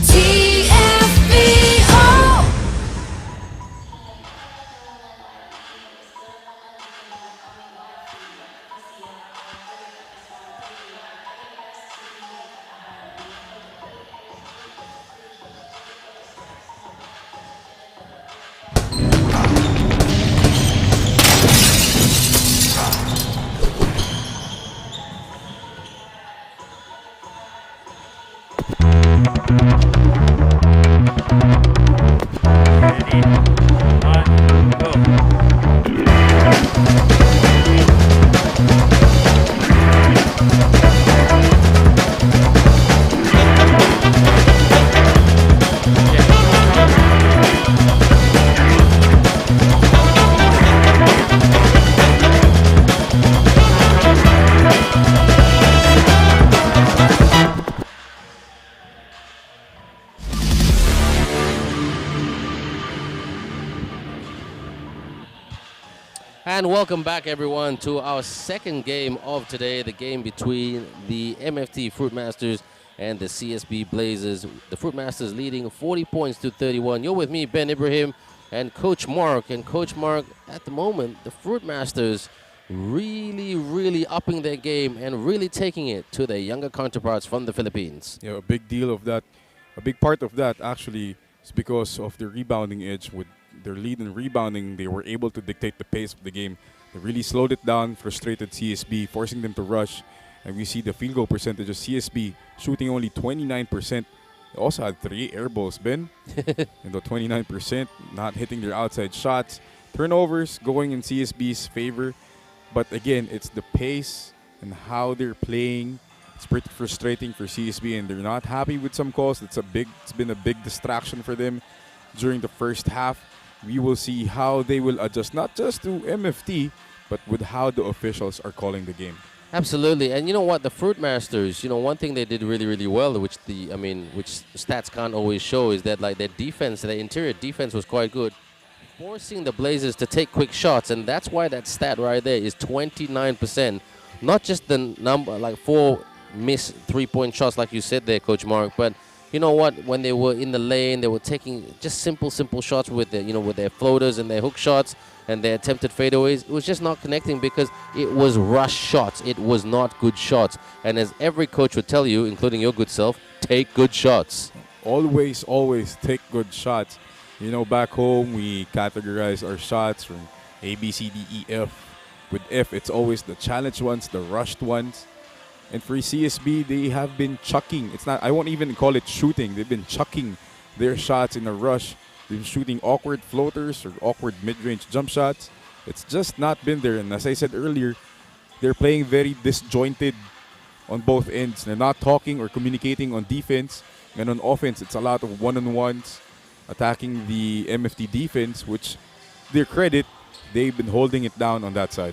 ，TFBO。And welcome back, everyone, to our second game of today, the game between the MFT Fruitmasters and the CSB Blazers. The Fruitmasters leading 40 points to 31. You're with me, Ben Ibrahim, and Coach Mark. And Coach Mark, at the moment, the Fruitmasters really upping their game and really taking it to their younger counterparts from the Philippines. Yeah, a big deal of that. A big part of that actually is because of the rebounding edge. With their lead in rebounding, they were able to dictate the pace of the game. They really slowed it down, frustrated CSB, forcing them to rush. And we see the field goal percentage of CSB shooting only 29%. They also had 3 air balls, Ben. And the 29% not hitting their outside shots. Turnovers going in CSB's favor. But again, it's the pace and how they're playing. It's pretty frustrating for CSB, and they're not happy with some calls. It's been a big distraction for them during the first half. We will see how they will adjust, not just to MFT, but with how the officials are calling the game. Absolutely. And you know what, the Fruitmasters, one thing they did really well, which stats can't always show, is that like their defense, their interior defense was quite good, forcing the Blazers to take quick shots. And that's why that stat right there is 29%. Not just the number, like 4 missed 3-point shots like you said there, Coach Mark, but you know what, when they were in the lane, they were taking just simple shots with their, with their floaters and their hook shots and their attempted fadeaways. It was just not connecting because it was rush shots. It was not good shots. And as every coach would tell you, including your good self, take good shots. Always take good shots. Back home, we categorize our shots from A, B, C, D, E, F. With F, it's always the challenge ones, the rushed ones. And for CSB, they have been chucking. I won't even call it shooting. They've been chucking their shots in a rush. They've been shooting awkward floaters or awkward mid-range jump shots. It's just not been there. And as I said earlier, they're playing very disjointed on both ends. They're not talking or communicating on defense. And on offense, it's a lot of one-on-ones attacking the MFT defense, which, their credit, they've been holding it down on that side.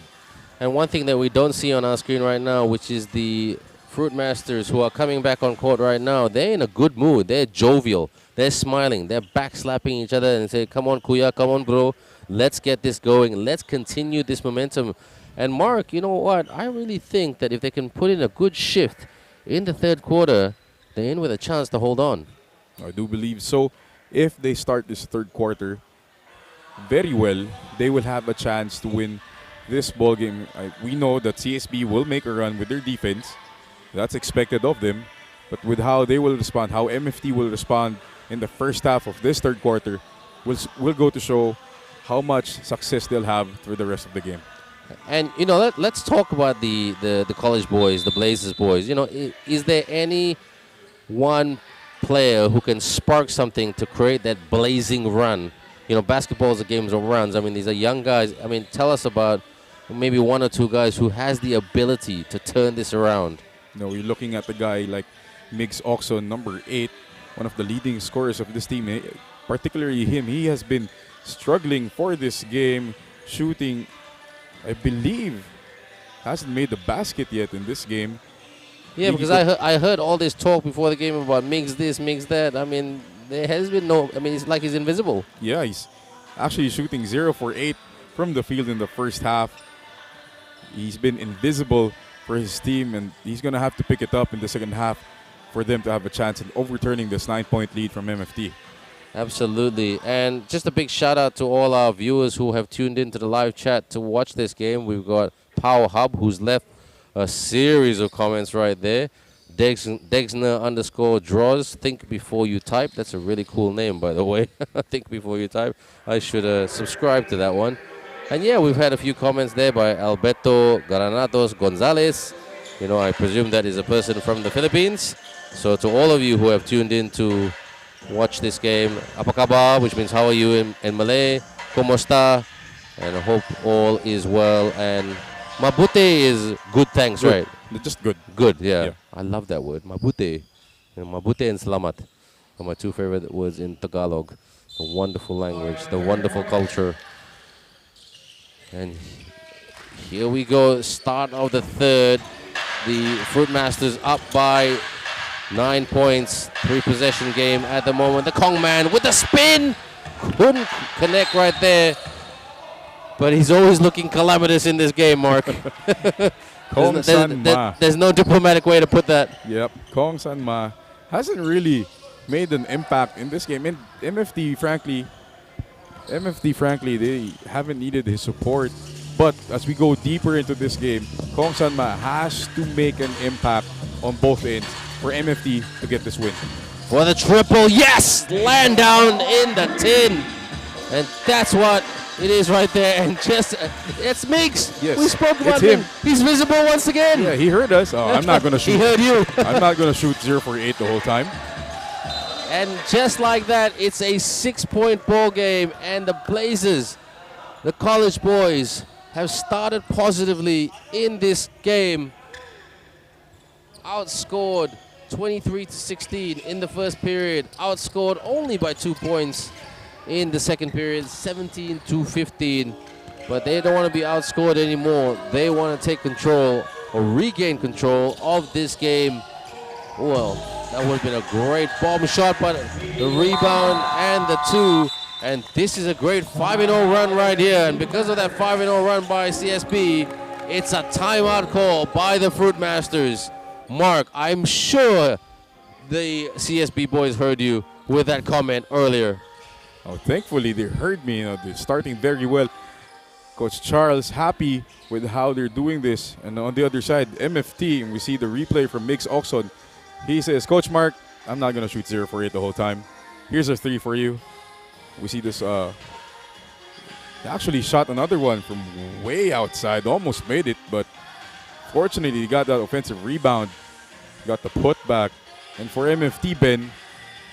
And one thing that we don't see on our screen right now, which is the Fruitmasters who are coming back on court right now, they're in a good mood. They're jovial. They're smiling. They're back-slapping each other and say, come on, Kuya, come on, bro. Let's get this going. Let's continue this momentum. And Mark, you know what? I really think that if they can put in a good shift in the third quarter, they're in with a chance to hold on. I do believe so. If they start this third quarter very well, they will have a chance to win this ball game. We know that CSB will make a run with their defense. That's expected of them. But with how they will respond, how MFT will respond in the first half of this third quarter, will go to show how much success they'll have for the rest of the game. And, let's talk about the college boys, the Blazers boys. Is there any one player who can spark something to create that blazing run? Basketball is a game of runs. These are young guys. Tell us about maybe 1 or 2 guys who has the ability to turn this around. You're looking at a guy like Miggs Oxon, number 8, one of the leading scorers of this team. Particularly him, he has been struggling for this game, shooting, I believe, hasn't made the basket yet in this game. Yeah, because I heard all this talk before the game about mix this, mix that. I mean, there has been no. I mean, it's like he's invisible. Yeah, he's actually shooting 0 for 8 from the field in the first half. He's been invisible for his team, and he's going to have to pick it up in the second half for them to have a chance in overturning this 9-point lead from MFT. Absolutely. And just a big shout out to all our viewers who have tuned into the live chat to watch this game. We've got Power Hub, who's left a series of comments right there. Dexner_draws, think before you type. That's a really cool name, by the way. Think before you type. I should subscribe to that one. And yeah, we've had a few comments there by Alberto Granados Gonzalez. You know, I presume that is a person from the Philippines. So to all of you who have tuned in to watch this game, apa kabar, which means how are you in Malay, kumusta, and I hope all is well. And mabuti is good, thanks, Good. right? Just good. Good, yeah. Yeah. I love that word, mabuti. You know, mabuti and salamat are my two favorite words in Tagalog. The wonderful language, the wonderful culture. And here we go, start of the third. The Fruitmasters up by 9 points, 3-possession game at the moment. The Kong man with the spin, couldn't connect right there. But he's always looking calamitous in this game, Mark. There's no diplomatic way to put that. Yep, Kong San Ma hasn't really made an impact in this game. And MFT, frankly, they haven't needed his support. But as we go deeper into this game, Kong San Ma has to make an impact on both ends for MFT to get this win. For the triple, yes! Land down in the tin. And that's what it is right there. And just, it's Mix. Yes, we spoke about it's him. He's visible once again. Yeah, he heard us. Oh, I'm not going to shoot. He heard you. I'm not going to shoot 0 for 8 the whole time. And just like that, it's a 6-point ball game. And the Blazers, the college boys, have started positively in this game. Outscored 23-16 in the first period. Outscored only by 2 points in the second period, 17-15. But they don't want to be outscored anymore. They want to take control or regain control of this game. Well, that would have been a great bomb shot, but the rebound and the 2. And this is a great 5-0 run right here. And because of that 5-0 run by CSB, it's a timeout call by the Fruitmasters. Mark, I'm sure the CSB boys heard you with that comment earlier. Oh, thankfully, they heard me. You know, they're starting very well. Coach Charles happy with how they're doing this. And on the other side, MFT, and we see the replay from Mix Oxon. He says, Coach Mark, I'm not going to shoot 0 for 8 the whole time. Here's a 3 for you. We see this. He actually shot another one from way outside. Almost made it, but fortunately, he got that offensive rebound. Got the putback. And for MFT, Ben,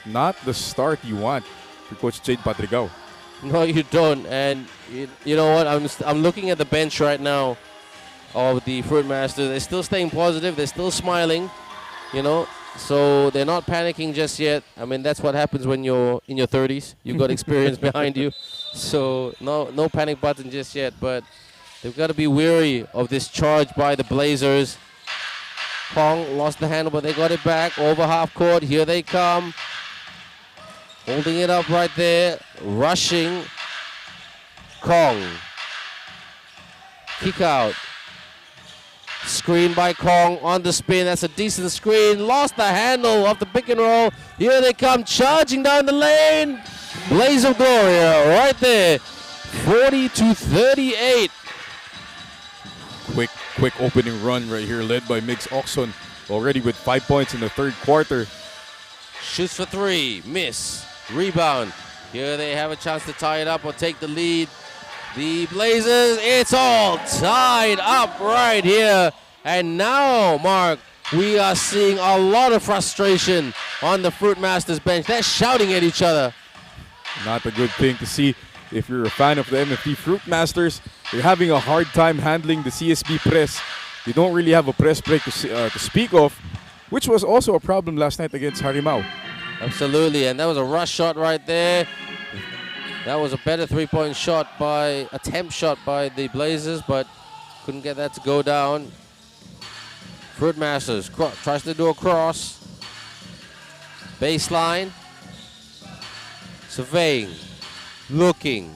not the start you want for Coach Jade Patrigao. No, you don't. And you know what? I'm looking at the bench right now of the Fruitmasters. They're still staying positive. They're still smiling, you know. So they're not panicking just yet. I mean, that's what happens when you're in your 30s. You've got experience behind you. So no panic button just yet. But they've got to be wary of this charge by the Blazers. Kong lost the handle, but they got it back over half court. Here they come. Holding it up right there. Rushing. Kong. Kick out. Screen by Kong on the spin. That's a decent screen. Lost the handle of the pick and roll. Here they come charging down the lane. Blaze of Gloria right there. 40-38. Quick opening run right here led by Mix Oxon. Already with 5 points in the third quarter. Shoots for 3. Miss. Rebound. Here they have a chance to tie it up or take the lead. The Blazers, it's all tied up right here. And now, Mark, we are seeing a lot of frustration on the Fruitmasters bench. They're shouting at each other. Not a good thing to see if you're a fan of the MFT Fruitmasters. They're having a hard time handling the CSB press. They don't really have a press break to speak of, which was also a problem last night against Harimau. Absolutely, and that was a rush shot right there. That was a better three-point attempt shot by the Blazers, but couldn't get that to go down. Fruitmasters tries to do a cross. Baseline. Surveying. Looking.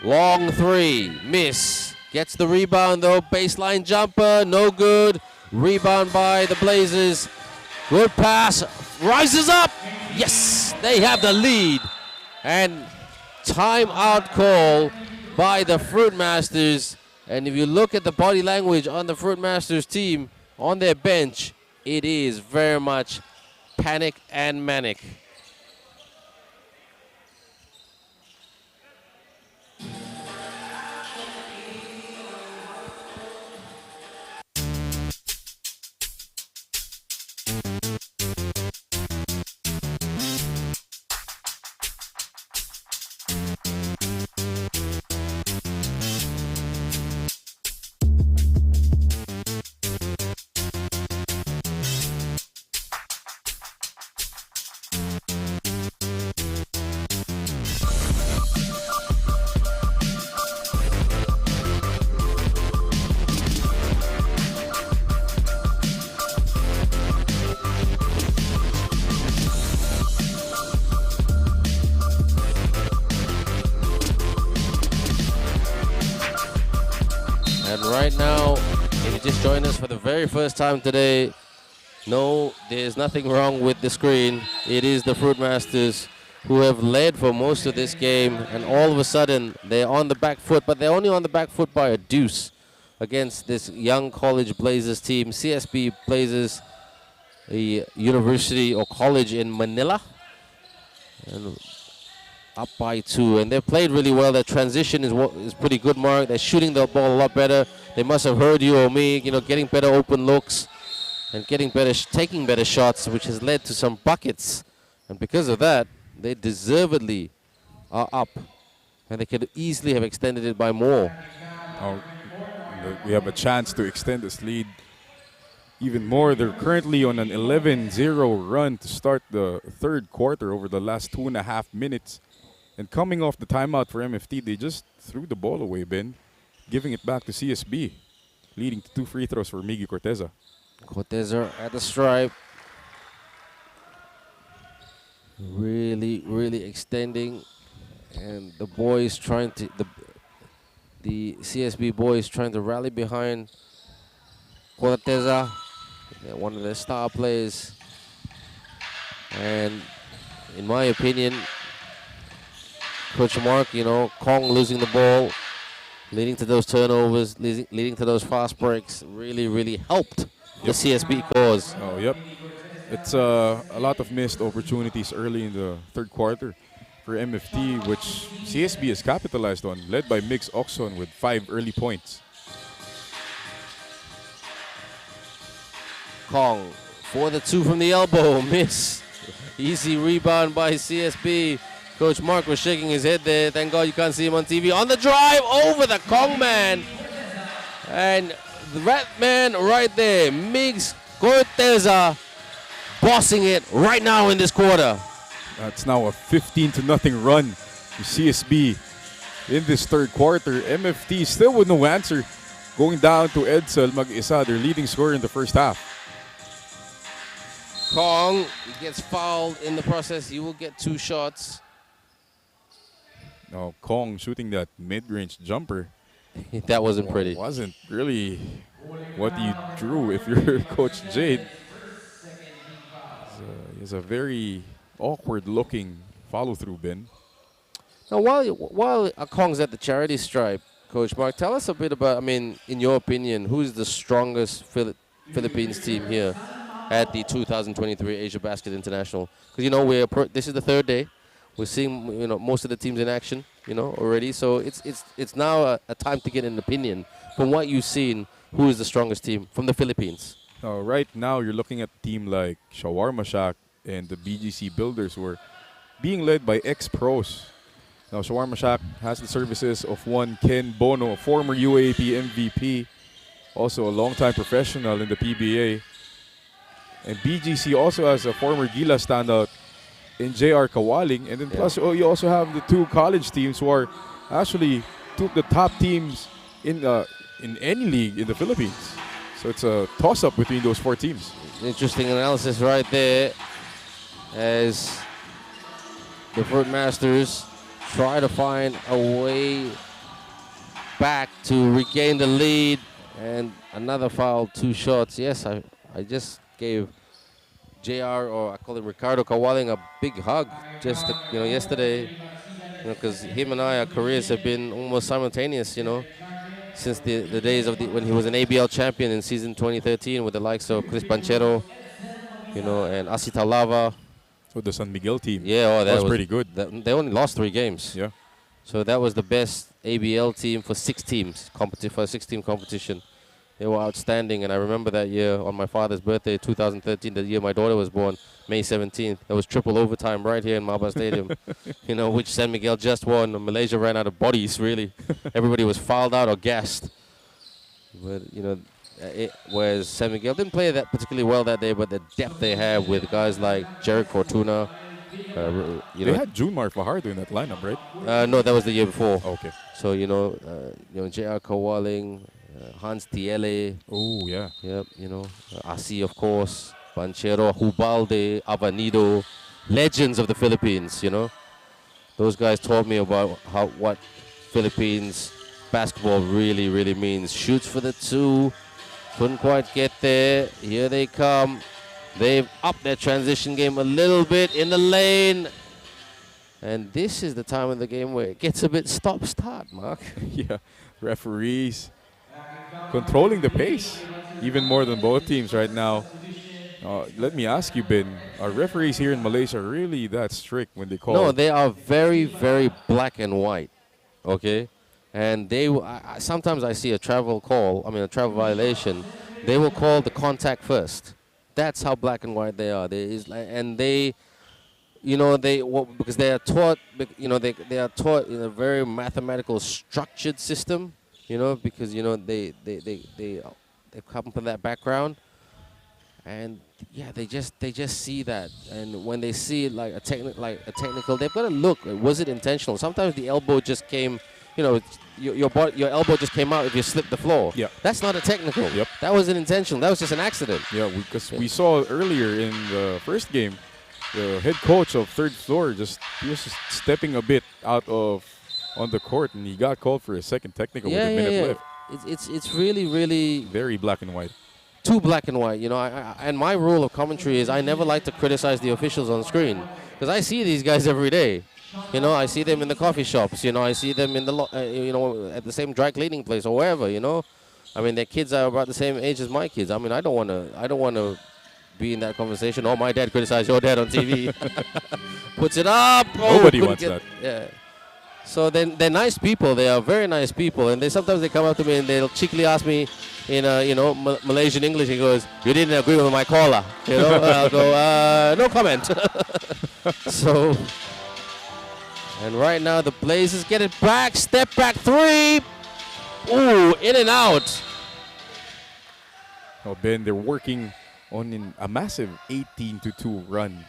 Long three. Miss. Gets the rebound though. Baseline jumper. No good. Rebound by the Blazers. Good pass. Rises up. Yes. They have the lead. And timeout call by the Fruitmasters. And if you look at the body language on the Fruitmasters team, on their bench, it is very much panic and manic. Right now, if you just joined us for the very first time today, no, there's nothing wrong with the screen. It is the Fruitmasters who have led for most of this game, and all of a sudden they're on the back foot, but they're only on the back foot by a deuce against this young college Blazers team. CSB Blazers, a university or college in Manila, and up by 2, and they've played really well. Their transition is pretty good, Mark. They're shooting the ball a lot better. They must have heard you or me, getting better open looks and getting better, taking better shots, which has led to some buckets. And because of that, they deservedly are up, and they could easily have extended it by more. Oh, we have a chance to extend this lead even more. They're currently on an 11-0 run to start the third quarter over the last 2.5 minutes. And coming off the timeout for MFT, they just threw the ball away, Ben, giving it back to CSB, leading to 2 free throws for Miggy Corteza. Corteza at the stripe. Really, really extending. And the boys trying to, the CSB boys trying to rally behind Corteza, one of their star players. And in my opinion, Coach Mark, Kong losing the ball, leading to those turnovers, leading to those fast breaks, really, really helped the CSB cause. Oh, yep. It's a lot of missed opportunities early in the third quarter for MFT, which CSB has capitalized on, led by Mix Oxon with 5 early points. Kong for the 2 from the elbow, miss. Easy rebound by CSB. Coach Mark was shaking his head there. Thank God you can't see him on TV. On the drive, over the Kong man. And that man right there, Mix Corteza, bossing it right now in this quarter. That's now a 15-0 run to CSB in this third quarter. MFT still with no answer, going down to Edsel mag-isa, their leading scorer in the first half. Kong gets fouled in the process. He will get 2 shots. Now Kong shooting that mid-range jumper. That wasn't pretty. Wasn't really what you drew if you're Coach Jade. It's a very awkward-looking follow-through, Ben. Now, while Kong's at the charity stripe, Coach Mark, tell us a bit about, in your opinion, who's the strongest Philippines team here at the 2023 AsiaBasket International? Because, this is the third day. We're seeing, most of the teams in action, already. So it's now a time to get an opinion. From what you've seen, who is the strongest team from the Philippines? Right now, you're looking at a team like Shawarma Shack and the BGC Builders, who are being led by ex-pros. Now, Shawarma Shack has the services of one Ken Bono, a former UAAP MVP, also a longtime professional in the PBA. And BGC also has a former Gila standout in JR Kawaling. And then plus, you also have the 2 college teams who are actually 2 of the top teams in any league in the Philippines. So it's a toss-up between those 4 teams. Interesting analysis right there as the Fruitmasters try to find a way back to regain the lead. And another foul, 2 shots. Yes, I just gave JR, or I call him Ricardo Kawaling, a big hug just yesterday, because him and I, our careers have been almost simultaneous, since the days of when he was an ABL champion in season 2013 with the likes of Chris Banchero, and Asita Lava. So the San Miguel team. Yeah, that was pretty good. They only lost 3 games. Yeah. So that was the best ABL team for 6 teams, for a 6-team competition. They were outstanding, and I remember that year on my father's birthday, 2013, the year my daughter was born, May 17th. There was triple overtime right here in Maba Stadium, which San Miguel just won. Malaysia ran out of bodies, really. Everybody was fouled out or gassed. But, whereas San Miguel didn't play that particularly well that day, but the depth they have with guys like Jared Fortuna. They had Junmar Fajardo in that lineup, right? No, that was the year before. Okay. So, J.R. Kawaling, Hans Tiele. Oh, yeah. Yep, Asi, of course, Banchero, Hubalde, Avanido, legends of the Philippines, Those guys taught me about what Philippines basketball really, really means. Shoots for the 2, couldn't quite get there. Here they come. They've upped their transition game a little bit in the lane. And this is the time of the game where it gets a bit stop-start, Mark. Yeah, referees controlling the pace even more than both teams right now. Let me ask you, Ben, are referees here in Malaysia really that strict when they call? No, they are very, very black and white, okay? And sometimes I see a travel violation. They will call the contact first. That's how black and white they are. Because they are taught, they are taught in a very mathematical, structured system. Because they come from that background, and yeah, they just see that, and when they see like a technical, they've got to look. Was it intentional? Sometimes the elbow just came, your elbow just came out if you slipped the floor. Yeah, that's not a technical. Yep, that wasn't intentional. That was just an accident. Yeah, because we saw earlier in the first game, the head coach of third floor he was just stepping a bit out of on the court, and he got called for a second technical with a minute left. It's really, really very black and white. Too black and white, and my rule of commentary is I never like to criticize the officials on screen, because I see these guys every day. I see them in the coffee shops. I see them in the at the same dry cleaning place or wherever. I mean, their kids are about the same age as my kids. I mean, I don't want to be in that conversation. Oh, my dad criticized your dad on TV. Puts it up. Nobody wants that. Yeah. So they're nice people. They are very nice people, and sometimes they come up to me and they'll cheekily ask me in Malaysian English. He goes, "You didn't agree with my caller," I'll go, "No comment." So, and right now the Blazers get it back. Step back 3. Ooh, in and out. Oh, Ben, they're working on a massive 18-2 run.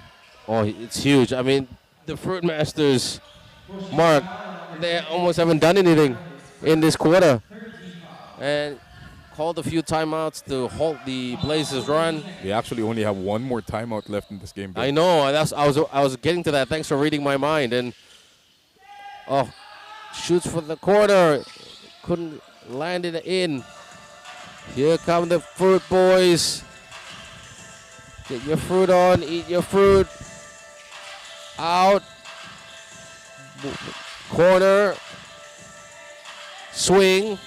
Oh, it's huge. I mean, the Fruitmasters, Mark, they almost haven't done anything in this quarter, and called a few timeouts to halt the Blazers' run. They actually only have one more timeout left in this game. I know. I was getting to that. Thanks for reading my mind. And shoots for the corner, couldn't land it in. Here come the Fruit boys. Get your fruit on. Eat your fruit. Out. Corner. Swing.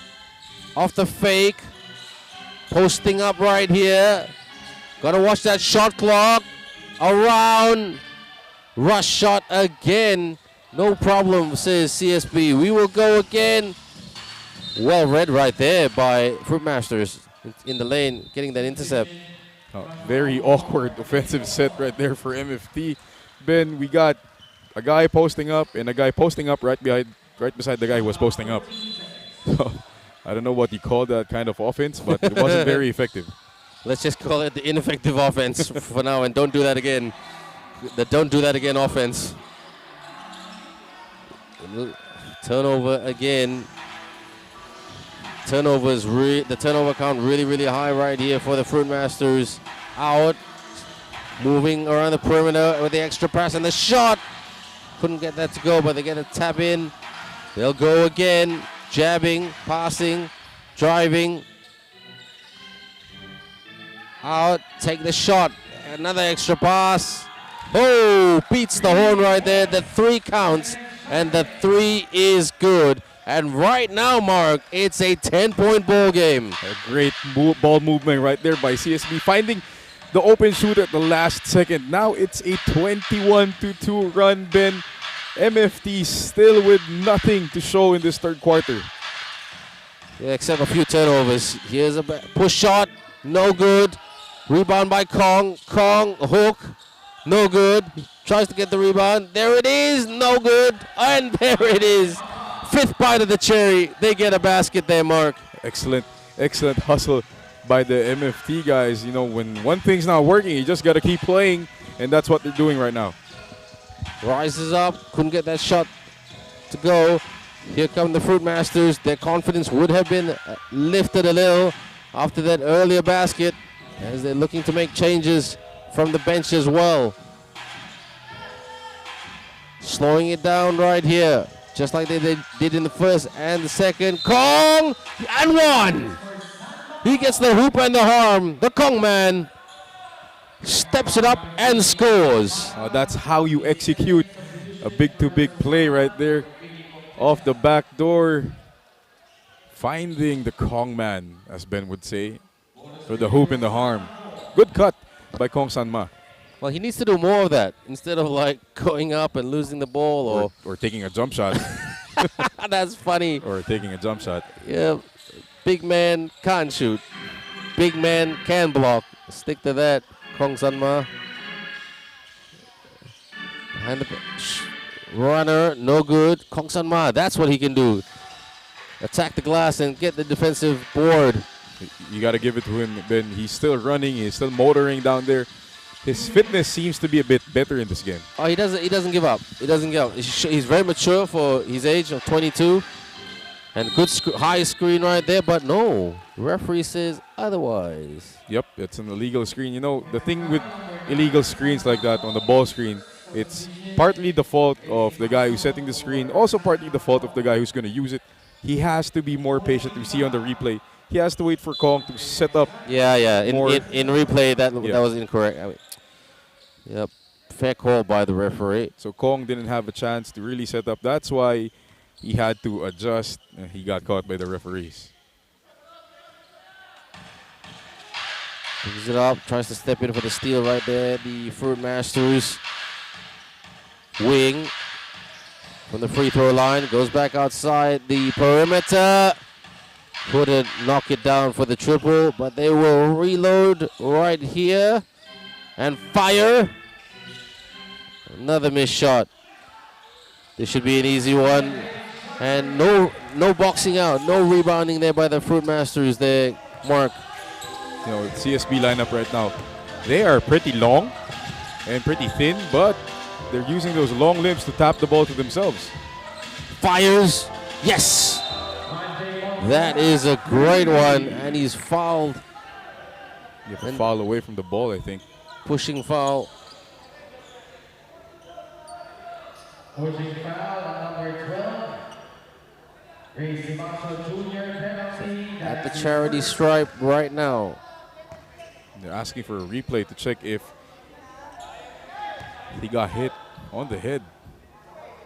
Off the fake. Posting up right here. Gotta watch that shot clock. Around. Rush shot again. No problem, says CSB. We will go again. Well read right there by Fruitmasters in the lane, getting that intercept. Very awkward offensive set right there for MFT. Ben, we got a guy posting up and a guy posting up right beside the guy who was posting up. So, I don't know what you call that kind of offense, but it wasn't very effective. Let's just call it the ineffective offense for now, and don't do that again. The don't do that again offense. Turnover again. The turnover count really high right here for the Fruitmasters. Out, moving around the perimeter with the extra pass and the shot. Couldn't get that to go, but they get a tap in. They'll go again, jabbing, passing, driving. Out, take the shot. Another extra pass. Oh, beats the horn right there. The 3 counts, and the 3 is good. And right now, Mark, it's a 10-point ball game. A great ball movement right there by CSB, finding the open shooter at the last second. Now it's a 21-2 run, Ben. MFT still with nothing to show in this third quarter. Yeah, except a few turnovers. Here's a push shot, no good. Rebound by Kong. Kong, hook, no good. Tries to get the rebound. There it is, no good. And there it is. 5th bite of the cherry. They get a basket there, Mark. Excellent hustle by the MFT guys. You know, when one thing's not working, you just got to keep playing, and that's what they're doing right now. Rises up, couldn't get that shot to go. Here come the Fruitmasters. Their confidence would have been lifted a little after that earlier basket, as they're looking to make changes from the bench as well. Slowing it down right here, just like they did in the first and the second. Kong, and 1. He gets the hoop and the harm. The Kong man steps it up and scores. That's how you execute a big-to-big play right there. Off the back door, finding the Kong man, as Ben would say, for the hoop and the harm. Good cut by Kong Sanma. Well, he needs to do more of that instead of like going up and losing the ball Or taking a jump shot. That's funny. Or taking a jump shot. Yeah, big man can't shoot. Big man can block. Stick to that, Kong Sanma. Behind the runner, no good. Kong Sanma, that's what he can do. Attack the glass and get the defensive board. You got to give it to him, Ben. He's still running. He's still motoring down there. His fitness seems to be a bit better in this game. Oh, he doesn't give up. He doesn't give up. He's very mature for his age of 22. And good high screen right there, but no. Referee says otherwise. Yep, it's an illegal screen. You know, the thing with illegal screens like that on the ball screen, it's partly the fault of the guy who's setting the screen, also partly the fault of the guy who's going to use it. He has to be more patient. We see on the replay, he has to wait for Kong to set up. Yeah. In replay, that was incorrect. Yep, fair call by the referee. So Kong didn't have a chance to really set up. That's why he had to adjust, and he got caught by the referees. Picks it up, tries to step in for the steal right there. The Fruitmasters wing from the free throw line, goes back outside the perimeter. Couldn't knock it down for the triple, but they will reload right here and fire. Another missed shot. This should be an easy one. And no boxing out, no rebounding there by the Fruitmasters there, Mark. You know, CSB lineup right now, they are pretty long and pretty thin, but they're using those long limbs to tap the ball to themselves. Fires. Yes. That is a great one, and he's fouled. You have to foul away from the ball, I think. Pushing foul. Pushing foul on number 12. Gracie Marshall Jr. penalty. At the charity stripe right now. They're asking for a replay to check if he got hit on the head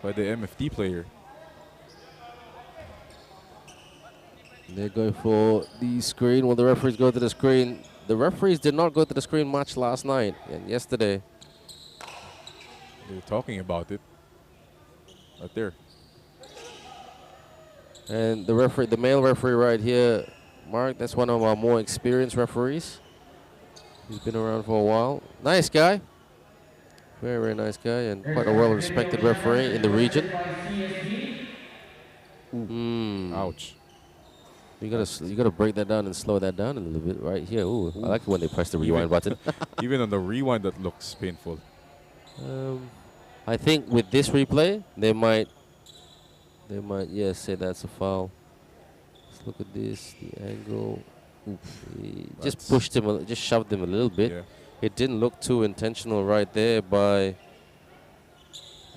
by the MFT player. They're going for the screen. Well, the referees go to the screen. The referees did not go to the screen much last night and yesterday. They were talking about it right there. And the referee, the male referee right here, Mark, that's one of our more experienced referees. He's been around for a while. Nice guy. Very, very nice guy, and quite a well-respected referee in the region. Ouch. You gotta break that down and slow that down a little bit right here. Ooh, I like it when they press the rewind button. Even on the rewind, that looks painful. I think with this replay, they might say that's a foul. Look at this, the angle. Oof. He just That's- pushed him, just shoved him a little bit. Yeah. It didn't look too intentional right there by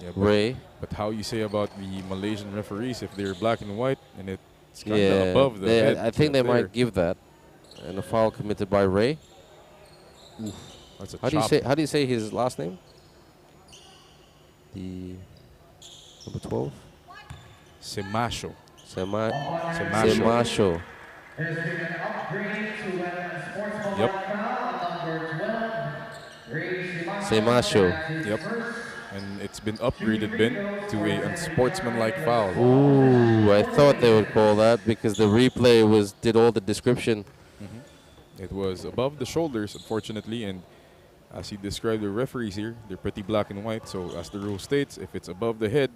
Yeah, Ray. But how you say about the Malaysian referees if they're black and white and it's kind of Yeah, above the head? I think of they the might player. give that. And a foul committed by Ray. That's a How do you chop. say? How do you say his last name? The number 12. Semasho. Semasho. Semasho. There's been an upgrade to a sportsmanlike Yep. foul on number 12. Ray Semasho. Yep. And it's been upgraded, Ben, to a unsportsmanlike foul. Ooh, I thought they would call that because the replay did all the description. It was above the shoulders, unfortunately, and as he described the referees here, they're pretty black and white. So as the rule states, if it's above the head,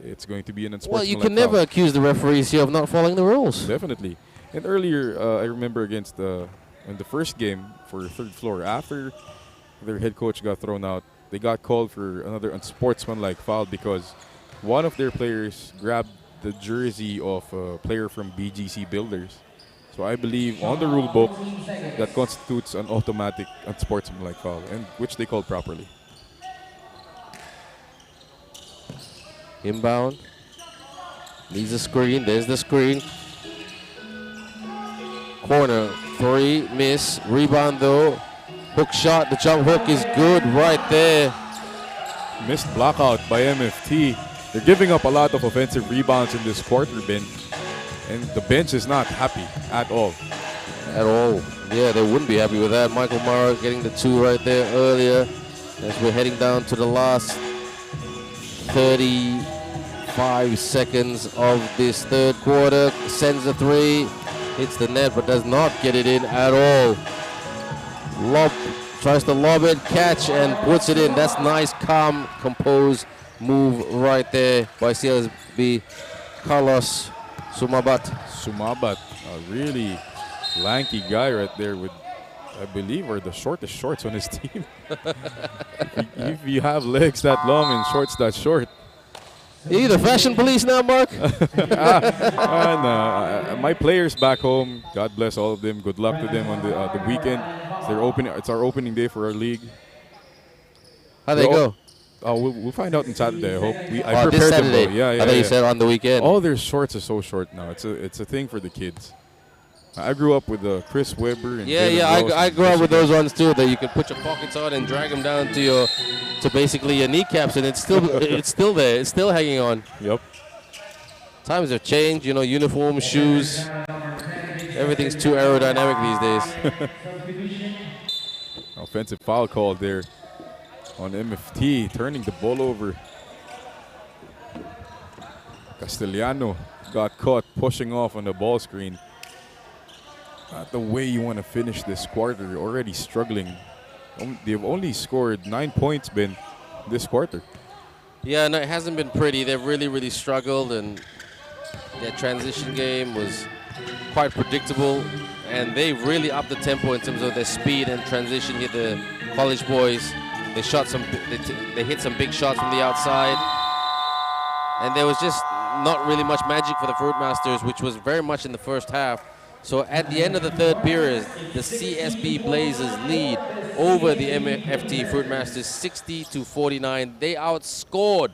it's going to be an Well, unsportsmanlike you can foul. never accuse the referees here of not following the rules. Definitely. And earlier, I remember against in the first game for third floor, after their head coach got thrown out, they got called for another unsportsmanlike foul because one of their players grabbed the jersey of a player from BGC Builders. So I believe on the rule book that constitutes an automatic unsportsmanlike foul, and which they called properly. Inbound. Needs a screen. There's the screen. Corner. 3. Miss. Rebound though. Hook shot. The jump hook is good right there. Missed blockout by MFT. They're giving up a lot of offensive rebounds in this quarter, Ben. And the bench is not happy at all. At all. Yeah, they wouldn't be happy with that. Michael Mara getting the 2 right there earlier. As we're heading down to the last 35 seconds of this third quarter. Sends a 3. Hits the net but does not get it in at all. Tries to lob it, catch, and puts it in. That's nice, calm, composed move right there by CSB. Carlos Sumabat. Sumabat, a really lanky guy right there with, I believe, are the shortest shorts on his team. if you have legs that long and shorts that short. You the fashion police now, Mark? My players back home, God bless all of them. Good luck to them on the weekend. It's our opening day for our league. How they go? We'll find out on Saturday. I hope. I This prepared them Saturday. well. Yeah. I thought you said on the weekend. All their shorts are so short now. It's a thing for the kids. I grew up with Chris Webber and David Rose I and grew up with Chris those ones too. That you can put your pockets on and drag them down to basically your kneecaps, and it's still it's still there. It's still hanging on. Yep. Times have changed. Uniforms, shoes, everything's too aerodynamic these days. Offensive foul call there on MFT, turning the ball over. Castellano got caught pushing off on the ball screen. Not the way you want to finish this quarter. You're already struggling. They've only scored 9 points, Ben, this quarter. Yeah, no, it hasn't been pretty. They've really struggled, and their transition game was quite predictable. And they really upped the tempo in terms of their speed and transition here. The college boys, they shot some, they hit some big shots from the outside, and there was just not really much magic for the Fruitmasters, which was very much in the first half. So at the end of the third period, the CSB Blazers lead over the MFT Fruitmasters 60-49. They outscored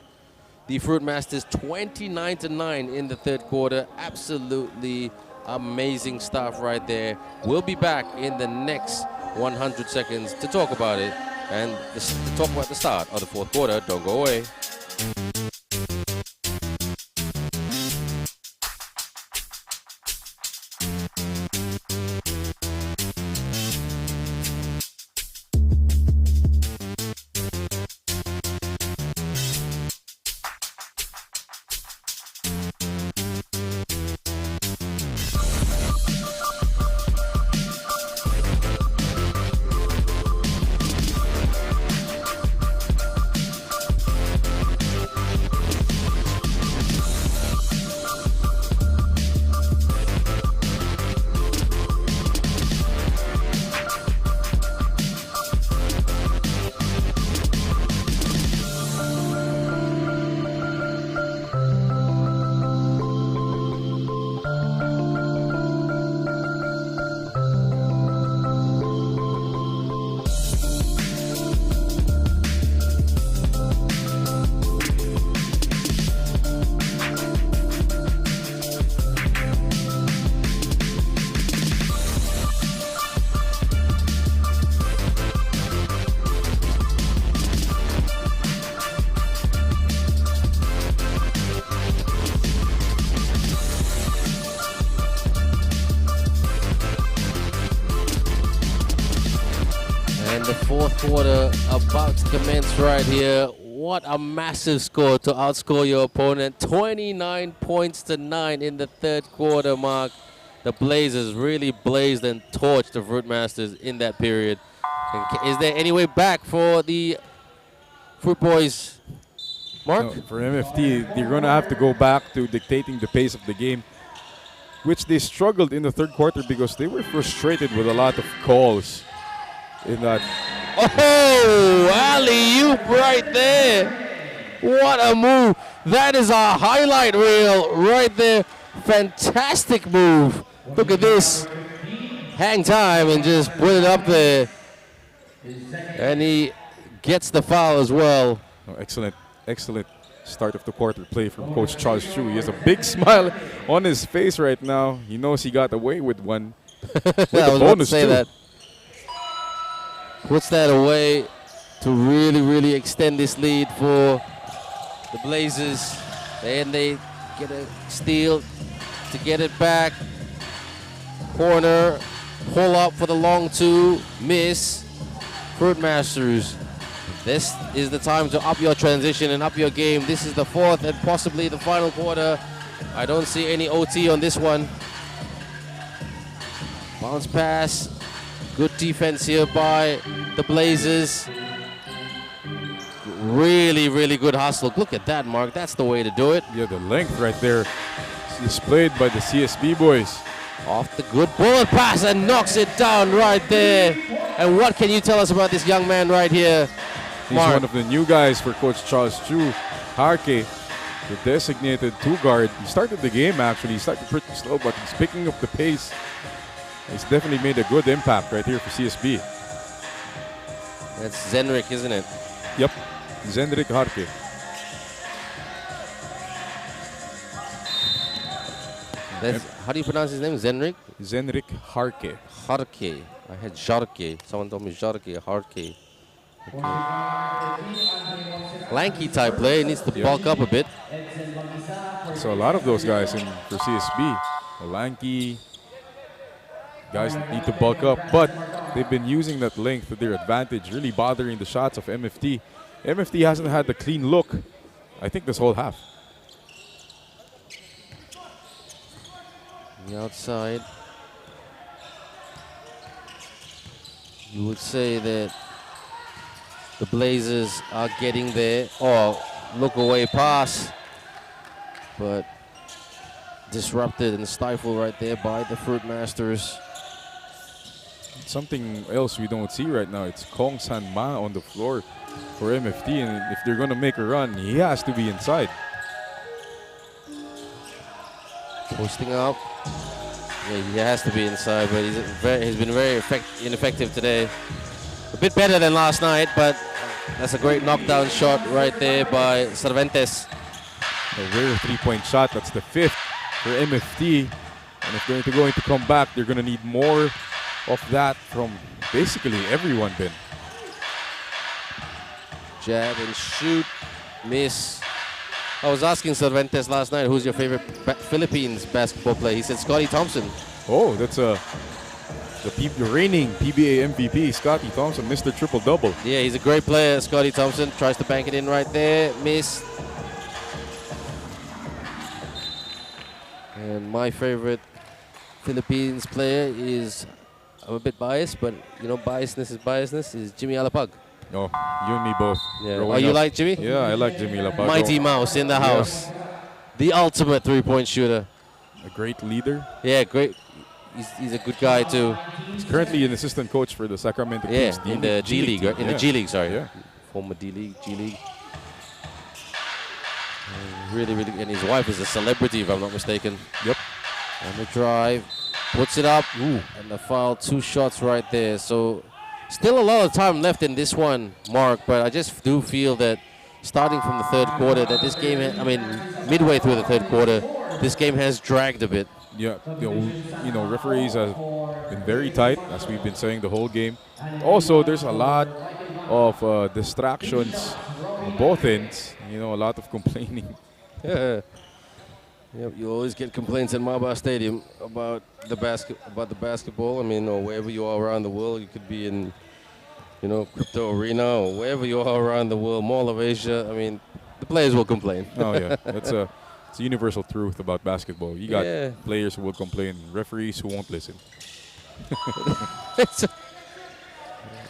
the Fruitmasters 29-9 in the third quarter. Absolutely amazing stuff right there. We'll be back in the next 100 seconds to talk about it and to talk about the start of the fourth quarter. Don't go away. The fourth quarter about to commence right here. What a massive score to outscore your opponent. 29 points to 9 in the third quarter, Mark. The Blazers really blazed and torched the Fruitmasters in that period. And is there any way back for the Fruit Boys, Mark? No, for MFT, they're going to have to go back to dictating the pace of the game, which they struggled in the third quarter because they were frustrated with a lot of calls in that. Oh, alley-oop right there. What a move. That is a highlight reel right there. Fantastic move. Look at this. Hang time and just put it up there. And he gets the foul as well. Oh, excellent start of the quarter play from Coach Charles Chu. He has a big smile on his face right now. He knows he got away with one. With I was a about to bonus say too. that. Puts that away to really extend this lead for the Blazers. And they get a steal to get it back. Corner, pull up for the long two, miss. Fruitmasters, this is the time to up your transition and up your game. This is the fourth and possibly the final quarter. I don't see any OT on this one. Bounce pass. Good defense here by the Blazers. Really good hustle. Look at that, Mark. That's the way to do it. Yeah, the length right there is displayed by the CSB boys. Off the good bullet pass and knocks it down right there. And what can you tell us about this young man right here, He's Mark? one of the new guys for Coach Charles Chu. Harke, the designated two guard. He started the game actually. He started pretty slow, but he's picking up the pace. He's definitely made a good impact right here for CSB. That's Zenrik, isn't it? Yep, Zendrik Harke. That's, how do you pronounce his name? Zenrik? Zenrik Harke. Harke. I had Jarke. Someone told me Jarke, Harke. Okay. Lanky type player. He needs to bulk up a bit. So a lot of those guys in for CSB, lanky guys need to bulk up, but they've been using that length to their advantage, really bothering the shots of MFT. MFT hasn't had the clean look, I think, this whole half. The outside. You would say that the Blazers are getting there. Oh, look away pass. But disrupted and stifled right there by the Fruitmasters. Something else we don't see right now, it's Kong San Ma on the floor for MFT, and if they're going to make a run, he has to be inside. Posting up. Yeah, he has to be inside, but he's been very ineffective today. A bit better than last night, but that's a great knockdown shot right there by Cervantes. A rare three-point shot, that's the fifth for MFT. And if they're going to come back, they're going to need more of that from basically everyone, Ben. Jab and shoot, miss. I was asking Cervantes last night, who's your favorite Philippines basketball player? He said Scotty Thompson. Oh, that's the reigning PBA MVP, Scotty Thompson, Mr. Triple-Double. Yeah, he's a great player, Scotty Thompson. Tries to bank it in right there, miss. And my favorite Philippines player is, I'm a bit biased, but you know, biasness is Jimmy Alapag. Oh, you and me both. Yeah. Growing Oh, you up. like Jimmy? Yeah, I like Jimmy Lapag. Mighty Mouse in the house. The ultimate three-point shooter. A great leader. Yeah, great. He's a good guy too. He's currently an assistant coach for the Sacramento Kings. Yeah, in the G League, right? In the G League, sorry. Yeah. Former D League, G League. Really, and his wife is a celebrity, if I'm not mistaken. Yep. On the drive, puts it up, and the foul, 2 shots right there. So still a lot of time left in this one, Mark, but I just do feel that starting from the third quarter, that this game, midway through the third quarter, this game has dragged a bit. Yeah, referees have been very tight, as we've been saying the whole game. Also, there's a lot of distractions on both ends. A lot of complaining. Yeah. Yep, you always get complaints at Maba Stadium about the basketball. Or wherever you are around the world. You could be in crypto arena or wherever you are around the world, Mall of Asia, I mean, the players will complain. Oh yeah, it's a universal truth about basketball. You got players who will complain, referees who won't listen.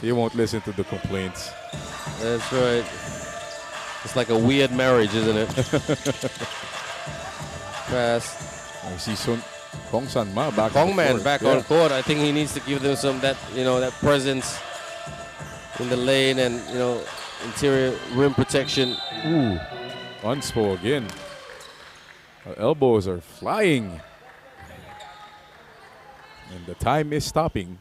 They won't listen to the complaints. That's right. It's like a weird marriage, isn't it? Pass. I see Kong San Ma back. Back on court. I think he needs to give them some that presence in the lane and interior rim protection. Ooh, Unspo again. Elbows are flying, and the time is stopping.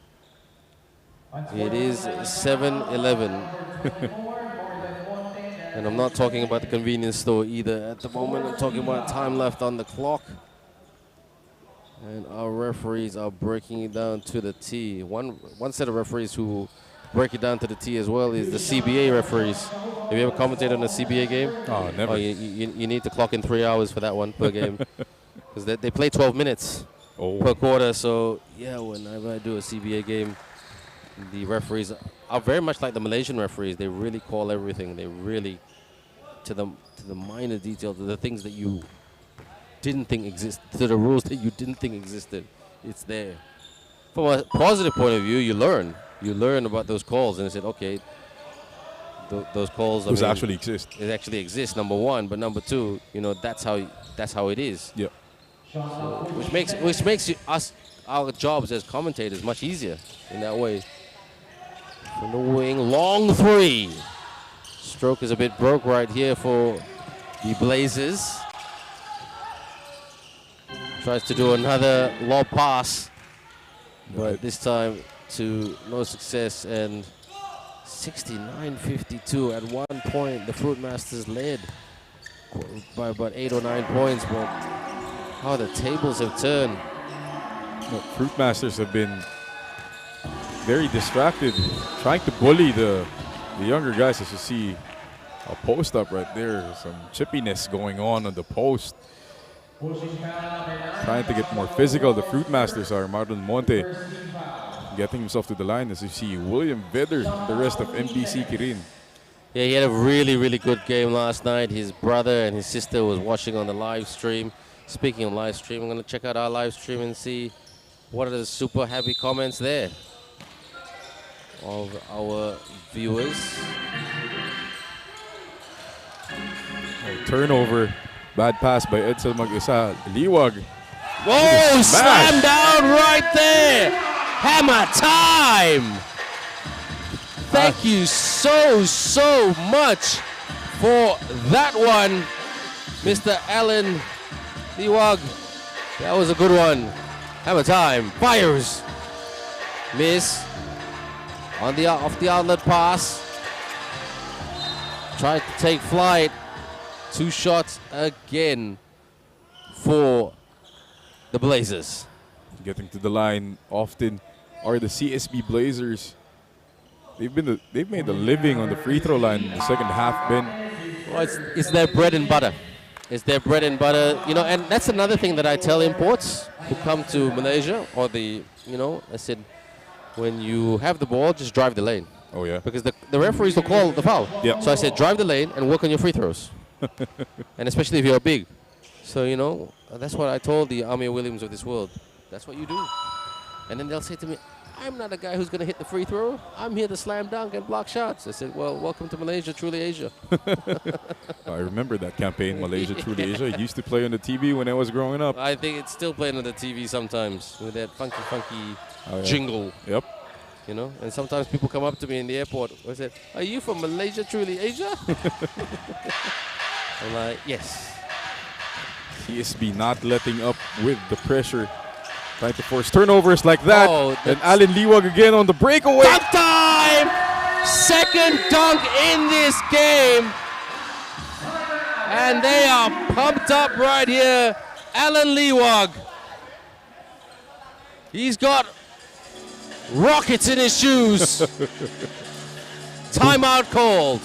It is 7-11. And I'm not talking about the convenience store either. At the moment, I'm talking about time left on the clock. And our referees are breaking it down to the T. One set of referees who break it down to the T as well is the CBA referees. Have you ever commentated on a CBA game? Oh, never. Oh, you need to clock in 3 hours for that one per game. Because they play 12 minutes per quarter. So, yeah, whenever I do a CBA game, the referees are very much like the Malaysian referees. They really call everything. They really, to the minor detail, to the things that you didn't think existed, to the rules that you didn't think existed. It's there. From a positive point of view, you learn. You learn about those calls, and I said, okay, those calls actually exist. It actually exists. Number one, but number two, that's how it is. Yeah. So, which makes our jobs as commentators much easier in that way. From the wing, long three. Stroke is a bit broke right here for the Blazers. Tries to do another lob pass, but this time to no success. And 69-52 at one point. The Fruitmasters led by about 8 or 9 points, but how the tables have turned. The Fruitmasters have been very distracted, trying to bully the younger guys. As you see, a post up right there, some chippiness going on the post. Trying to get more physical. The Fruitmasters are Marlon Monte getting himself to the line. As you see, William Vedder, the rest of MBC Kirin. Yeah, he had a really, really good game last night. His brother and his sister was watching on the live stream. Speaking of live stream, I'm going to check out our live stream and see what are the super happy comments there of our viewers. Turnover. Bad pass by Edsel Mag-isa. Liwag. Whoa, slam down right there. Hammer time. Thank you so much for that one, Mr. Alan Liwag. That was a good one. Hammer time. Fires. Miss. Off the outlet pass. Tried to take flight. 2 shots again for the Blazers. Getting to the line often are the CSB Blazers. They've made a living on the free throw line in the second half, Ben. Well, it's their bread and butter. It's their bread and butter, and that's another thing that I tell imports who come to Malaysia or I said, when you have the ball, just drive the lane. Oh, yeah. Because the referees will call the foul. Yeah. So I said, drive the lane and work on your free throws. And especially if you're big. So, that's what I told the Amir Williams of this world. That's what you do. And then they'll say to me, I'm not a guy who's going to hit the free throw. I'm here to slam dunk and block shots. I said, well, welcome to Malaysia, truly Asia. I remember that campaign, Malaysia, truly Asia. It used to play on the TV when I was growing up. I think it's still playing on the TV sometimes with that funky jingle. Yep. And sometimes people come up to me in the airport. I said, are you from Malaysia, truly Asia? I'm like, yes. CSB not letting up with the pressure. Trying to force turnovers like that. And Alan Liwag again on the breakaway. Dunk time! Second dunk in this game. And they are pumped up right here. Alan Liwag. He's got rockets in his shoes. Timeout called.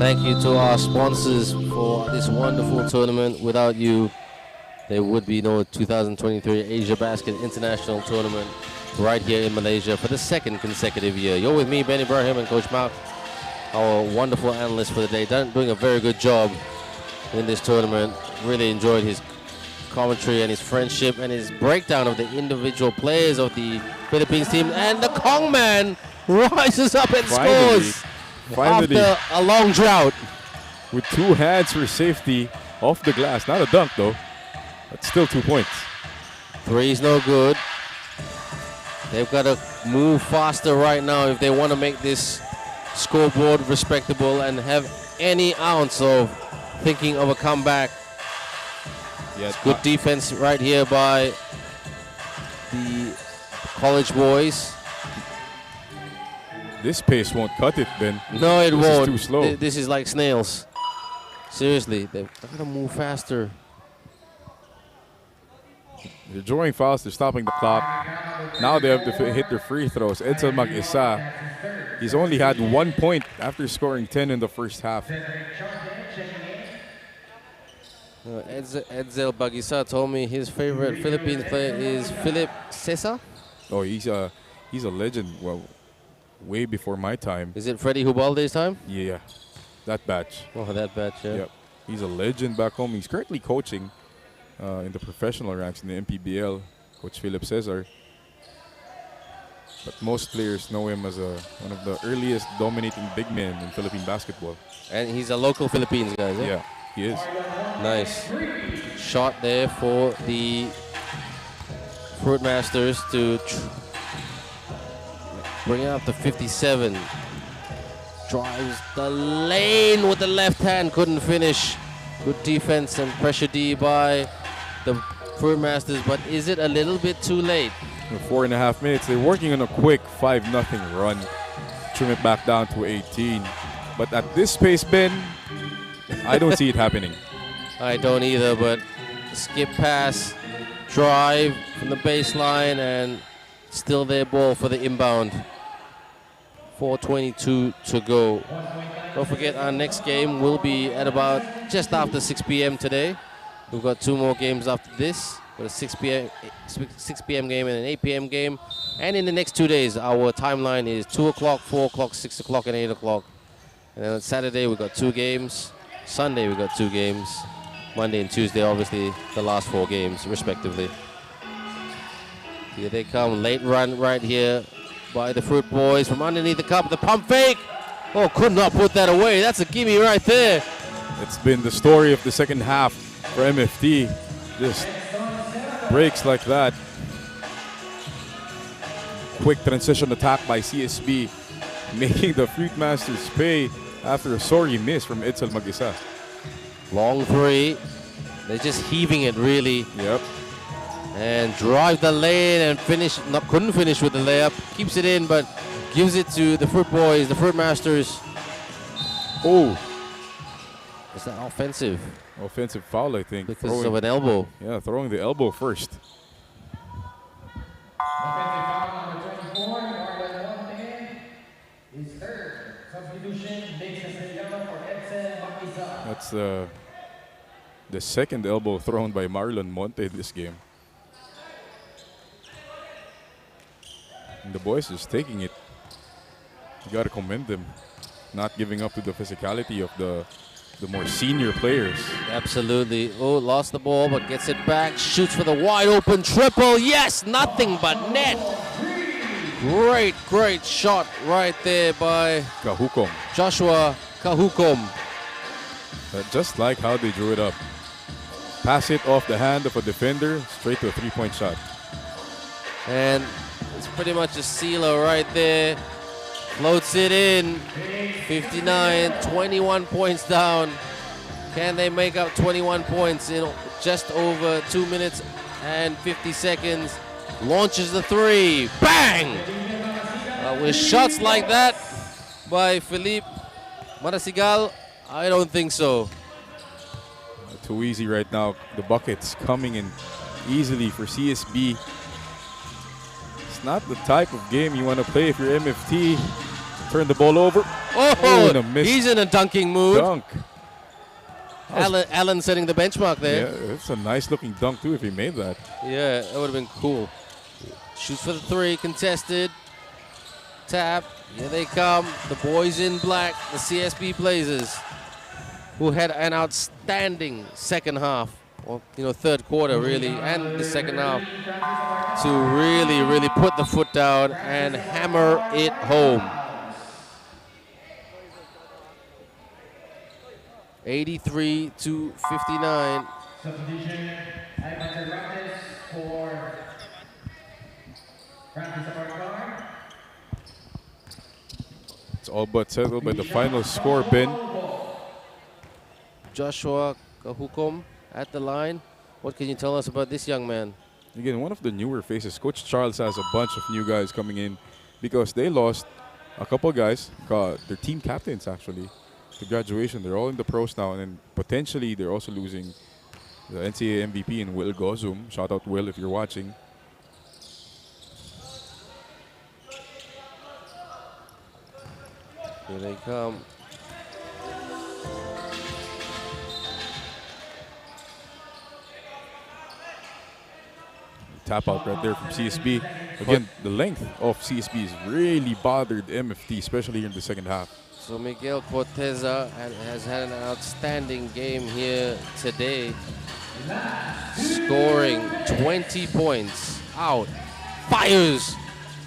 thank you to our sponsors for this wonderful tournament. Without you, there would be no 2023 AsiaBasket International Tournament right here in Malaysia for the second consecutive year. You're with me, Ben Ibrahim, and Coach Mark, our wonderful analyst for the day, doing a very good job in this tournament. Really enjoyed his commentary and his friendship and his breakdown of the individual players of the Philippines team. And the Kong man rises up and scores after a long drought. With 2 hands for safety off the glass. Not a dunk though, but still 2 points. 3's no good. They've got to move faster right now if they want to make this scoreboard respectable and have any ounce of thinking of a comeback. Yeah, good defense right here by the college boys. This pace won't cut it, Ben. No, it won't. This is too slow. This is like snails. Seriously, they've got to move faster. They're drawing fouls, they're stopping the clock. Now they have to hit their free throws. Edsel Mag-isa, he's only had 1 point after scoring 10 in the first half. Edsel Mag-isa told me his favorite Philippines player is Philip Cesar. Oh, he's a legend. Well, way before my time. Is it Freddie Hubalde's time? Yeah, that batch. Oh, that batch, yeah. Yep. He's a legend back home. He's currently coaching in the professional ranks in the MPBL, Coach Philip Cesar. But most players know him as one of the earliest dominating big men in Philippine basketball. And he's a local Philippines guy, yeah? Yeah, he is. Nice. Shot there for the Fruitmasters to bring it up to 57. Drives the lane with the left hand, couldn't finish. Good defense and pressure D by the Fruitmasters, but is it a little bit too late? 4.5 minutes. They're working on a quick 5-0 run. Trim it back down to 18. But at this pace, Ben, I don't see it happening. I don't either, but skip pass, drive from the baseline, and still their ball for the inbound. 4:22 to go. Don't forget, our next game will be at about just after 6 p.m. today. We've got 2 more games after this. Got a 6 p.m. game and an 8 p.m. game. And in the next 2 days, our timeline is 2 o'clock, 4 o'clock, 6 o'clock, and 8 o'clock. And then on Saturday, we've got 2 games. Sunday, we've got 2 games. Monday and Tuesday, obviously, the last 4 games, respectively. Here they come. Late run right here by the Fruit Boys from underneath the cup. The pump fake. Oh, could not put that away. That's a gimme right there. It's been the story of the second half for MFT. Just breaks like that. Quick transition attack by CSB, making the Fruitmasters pay after a sorry miss from Edsel Mag-isa. Long 3. They're just heaving it, really. Yep. And drive the lane and finish. Couldn't finish with the layup. Keeps it in, but gives it to the Fruit Boys, the Fruitmasters. Oh. Is that offensive? Offensive foul, I think. Because of an elbow. Yeah, throwing the elbow first. Offensive foul number 24, Marlon Monte is third. Substitution makes a yellow for Edsel Mag-isa. That's the second elbow thrown by Marlon Monte this game. And the boys just taking it. You got to commend them. Not giving up to the physicality of the more senior players. Absolutely. Oh, lost the ball, but gets it back. Shoots for the wide open triple. Yes, nothing but net. Great shot right there by Kahukom. Joshua Kahukom. Just like how they drew it up. Pass it off the hand of a defender, straight to a 3-point shot. And it's pretty much a sealer right there. Floats it in. 59, 21 points down. Can they make up 21 points in just over 2 minutes and 50 seconds? Launches the 3. Bang! With shots like that by Philippe Marasigal, I don't think so. Too easy right now. The buckets coming in easily for CSB. It's not the type of game you want to play if you're MFT. Turn the ball over. Oh, and a missed he's in a dunking mood. dunk. Allen setting the benchmark there. Yeah, it's a nice looking dunk too if he made that. Yeah, that would have been cool. Shoots for the three, contested. Tap, here they come. The boys in black, the CSB Blazers, who had an outstanding second half, or third quarter really, and the second half, to really, really put the foot down and hammer it home. 83-59. Substitution, Alexander Raptis for Raptis of our guard. It's all but settled by the final score, Ben. Joshua Kahukom at the line. What can you tell us about this young man? Again, one of the newer faces. Coach Charles has a bunch of new guys coming in because they lost a couple guys, their team captains actually, to graduation. They're all in the pros now, and then potentially they're also losing the NCAA MVP in Will Gozum. Shout out Will if you're watching. Here they come. Tap out right there from CSB. Again, the length of CSB has really bothered MFT, especially in the second half. So Miguel Corteza has had an outstanding game here today, scoring 20 points. Out, fires,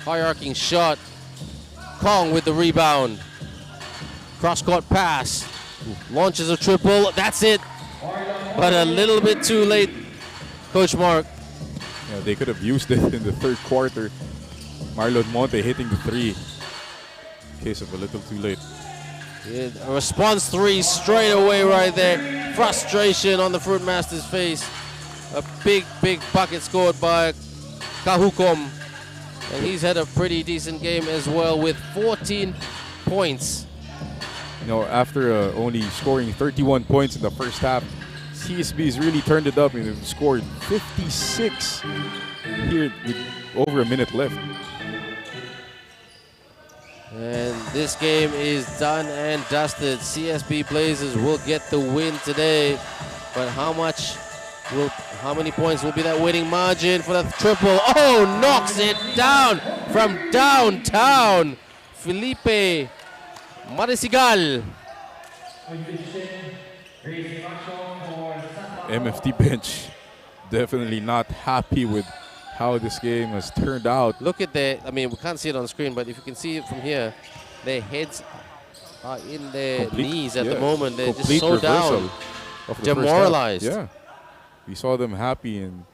high arcing shot. Kong with the rebound. Cross-court pass, launches a triple, that's it. But a little bit too late, Coach Mark. Yeah, they could have used it in the third quarter. Marlon Monte hitting the three. Case of a little too late. Yeah, a response three straight away right there. Frustration on the Fruitmasters' face. A big, big bucket scored by Kahukom. And he's had a pretty decent game as well with 14 points. After only scoring 31 points in the first half, CSB's really turned it up and they've scored 56 here with over a minute left. And this game is done and dusted. CSB Blazers will get the win today. But how many points will be that winning margin for the triple? Oh, knocks it down from downtown. Felipe Marisigal. MFT bench definitely not happy with how this game has turned out. Look at that. I mean, we can't see it on screen, but if you can see it from here, their heads are in their knees at the moment. They're just so down, demoralized. Yeah. We saw them happy and,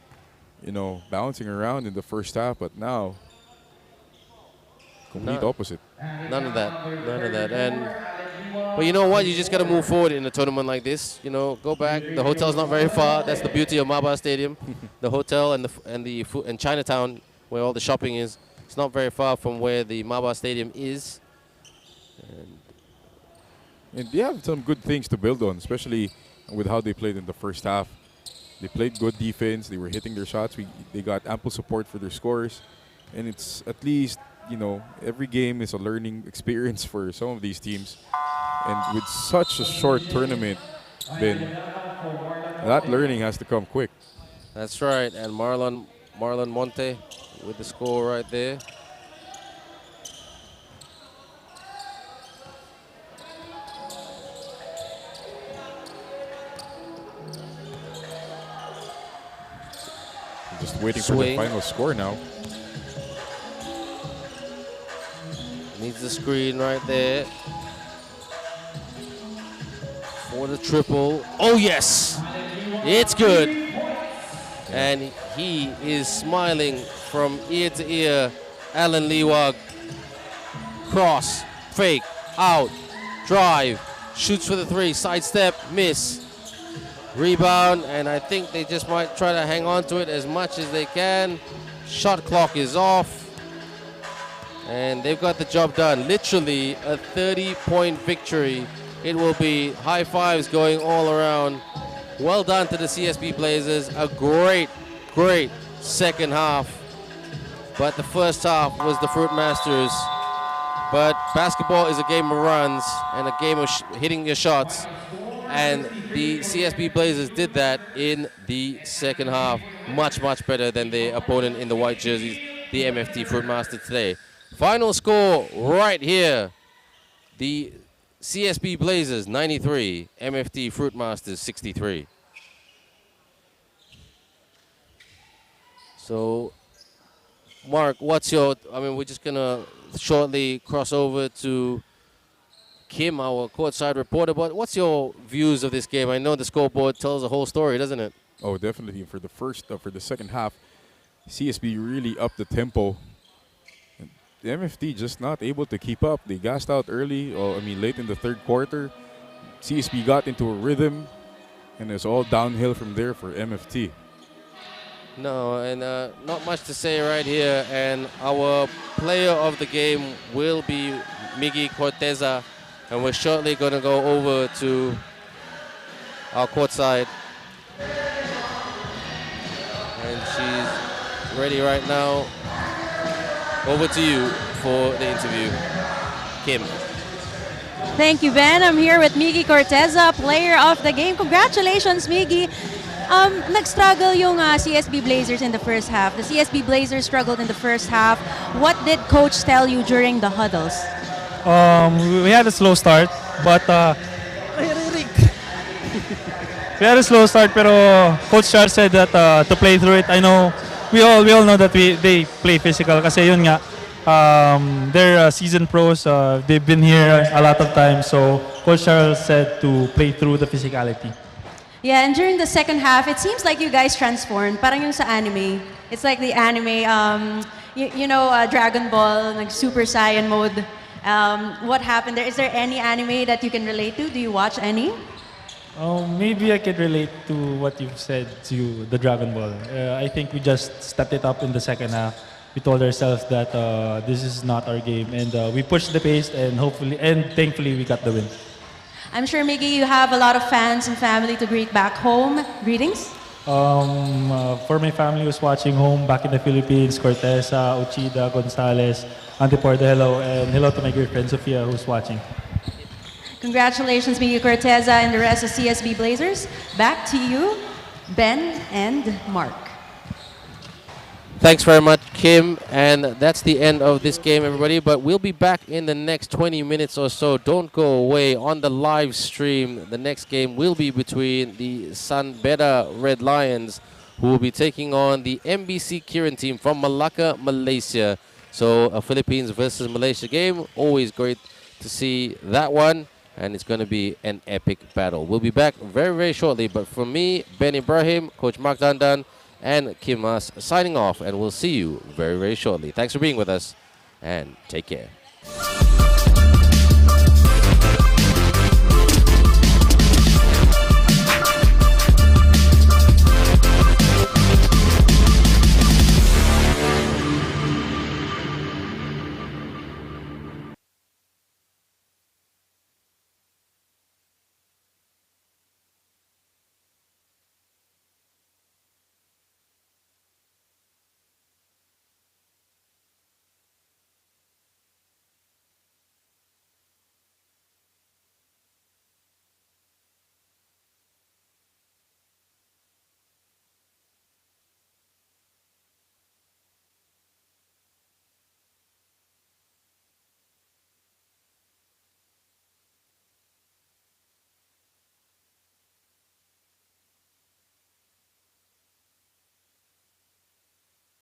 bouncing around in the first half, but now, complete opposite. None of that. But you know what? You just got to move forward in a tournament like this. Go back. The hotel's not very far. That's the beauty of Maba Stadium. The hotel and Chinatown, where all the shopping is, it's not very far from where the Maba Stadium is. And they have some good things to build on, especially with how they played in the first half. They played good defense. They were hitting their shots. They got ample support for their scores. And it's at least, every game is a learning experience for some of these teams. And with such a short tournament, then that learning has to come quick. That's right. And Marlon Monte with the score right there. Just waiting for the final score now. Needs the screen right there. For the triple. Oh, yes. It's good. And he is smiling from ear to ear. Alan Liwag. Cross. Fake. Out. Drive. Shoots for the three. Sidestep. Miss. Rebound. And I think they just might try to hang on to it as much as they can. Shot clock is off. And they've got the job done. Literally a 30-point victory. It will be high fives going all around. Well done to the CSB Blazers. A great, great second half. But the first half was the Fruitmasters But basketball is a game of runs and a game of hitting your shots. And the CSB Blazers did that in the second half much, much better than their opponent in the white jerseys, the MFT Fruitmasters today. Final score right here. The CSB Blazers 93, MFT Fruitmasters 63. So, Mark, what's your, we're just going to shortly cross over to Kim, our courtside reporter, but what's your views of this game? I know the scoreboard tells the whole story, doesn't it? Oh, definitely. For the second half, CSB really upped the tempo. And the MFT just not able to keep up. They gassed out early, late in the third quarter. CSB got into a rhythm, and it's all downhill from there for MFT. No, and not much to say right here. And our player of the game will be Miggy Corteza. And we're shortly going to go over to our courtside. And she's ready right now. Over to you for the interview, Kim. Thank you, Ben. I'm here with Miggy Corteza, player of the game. Congratulations, Miggy. Nag-struggle yung CSB Blazers in the first half. The CSB Blazers struggled in the first half. What did coach tell you during the huddles? We had a slow start, but we had a slow start. Pero Coach Char said that to play through it. I know we all know that they play physical. Kasi yun nga, they're seasoned pros. They've been here a lot of times. So Coach Char said to play through the physicality. Yeah, and during the second half, it seems like you guys transformed. Parang yung sa anime. It's like the anime, Dragon Ball, like Super Saiyan mode. What happened there? Is there any anime that you can relate to? Do you watch any? Maybe I could relate to what you've said to the Dragon Ball. I think we just stepped it up in the second half. We told ourselves that this is not our game, and we pushed the pace, and thankfully we got the win. I'm sure, Miggy, you have a lot of fans and family to greet back home. Greetings. For my family who's watching home back in the Philippines, Corteza, Uchida, Gonzalez, Antiporto, hello, and hello to my great friend Sofia who's watching. Congratulations, Miggy Corteza and the rest of CSB Blazers. Back to you, Ben and Mark. Thanks very much, Kim. And that's the end of this game, everybody. But we'll be back in the next 20 minutes or so. Don't go away. On the live stream, the next game will be between the Sanbeda Red Lions, who will be taking on the MBC Kirin team from Malacca, Malaysia. So a Philippines versus Malaysia game. Always great to see that one. And it's going to be an epic battle. We'll be back very, very shortly. But from me, Ben Ibrahim, Coach Mark Dandan, and Kim Mas signing off, and we'll see you very, very shortly. Thanks for being with us, and take care.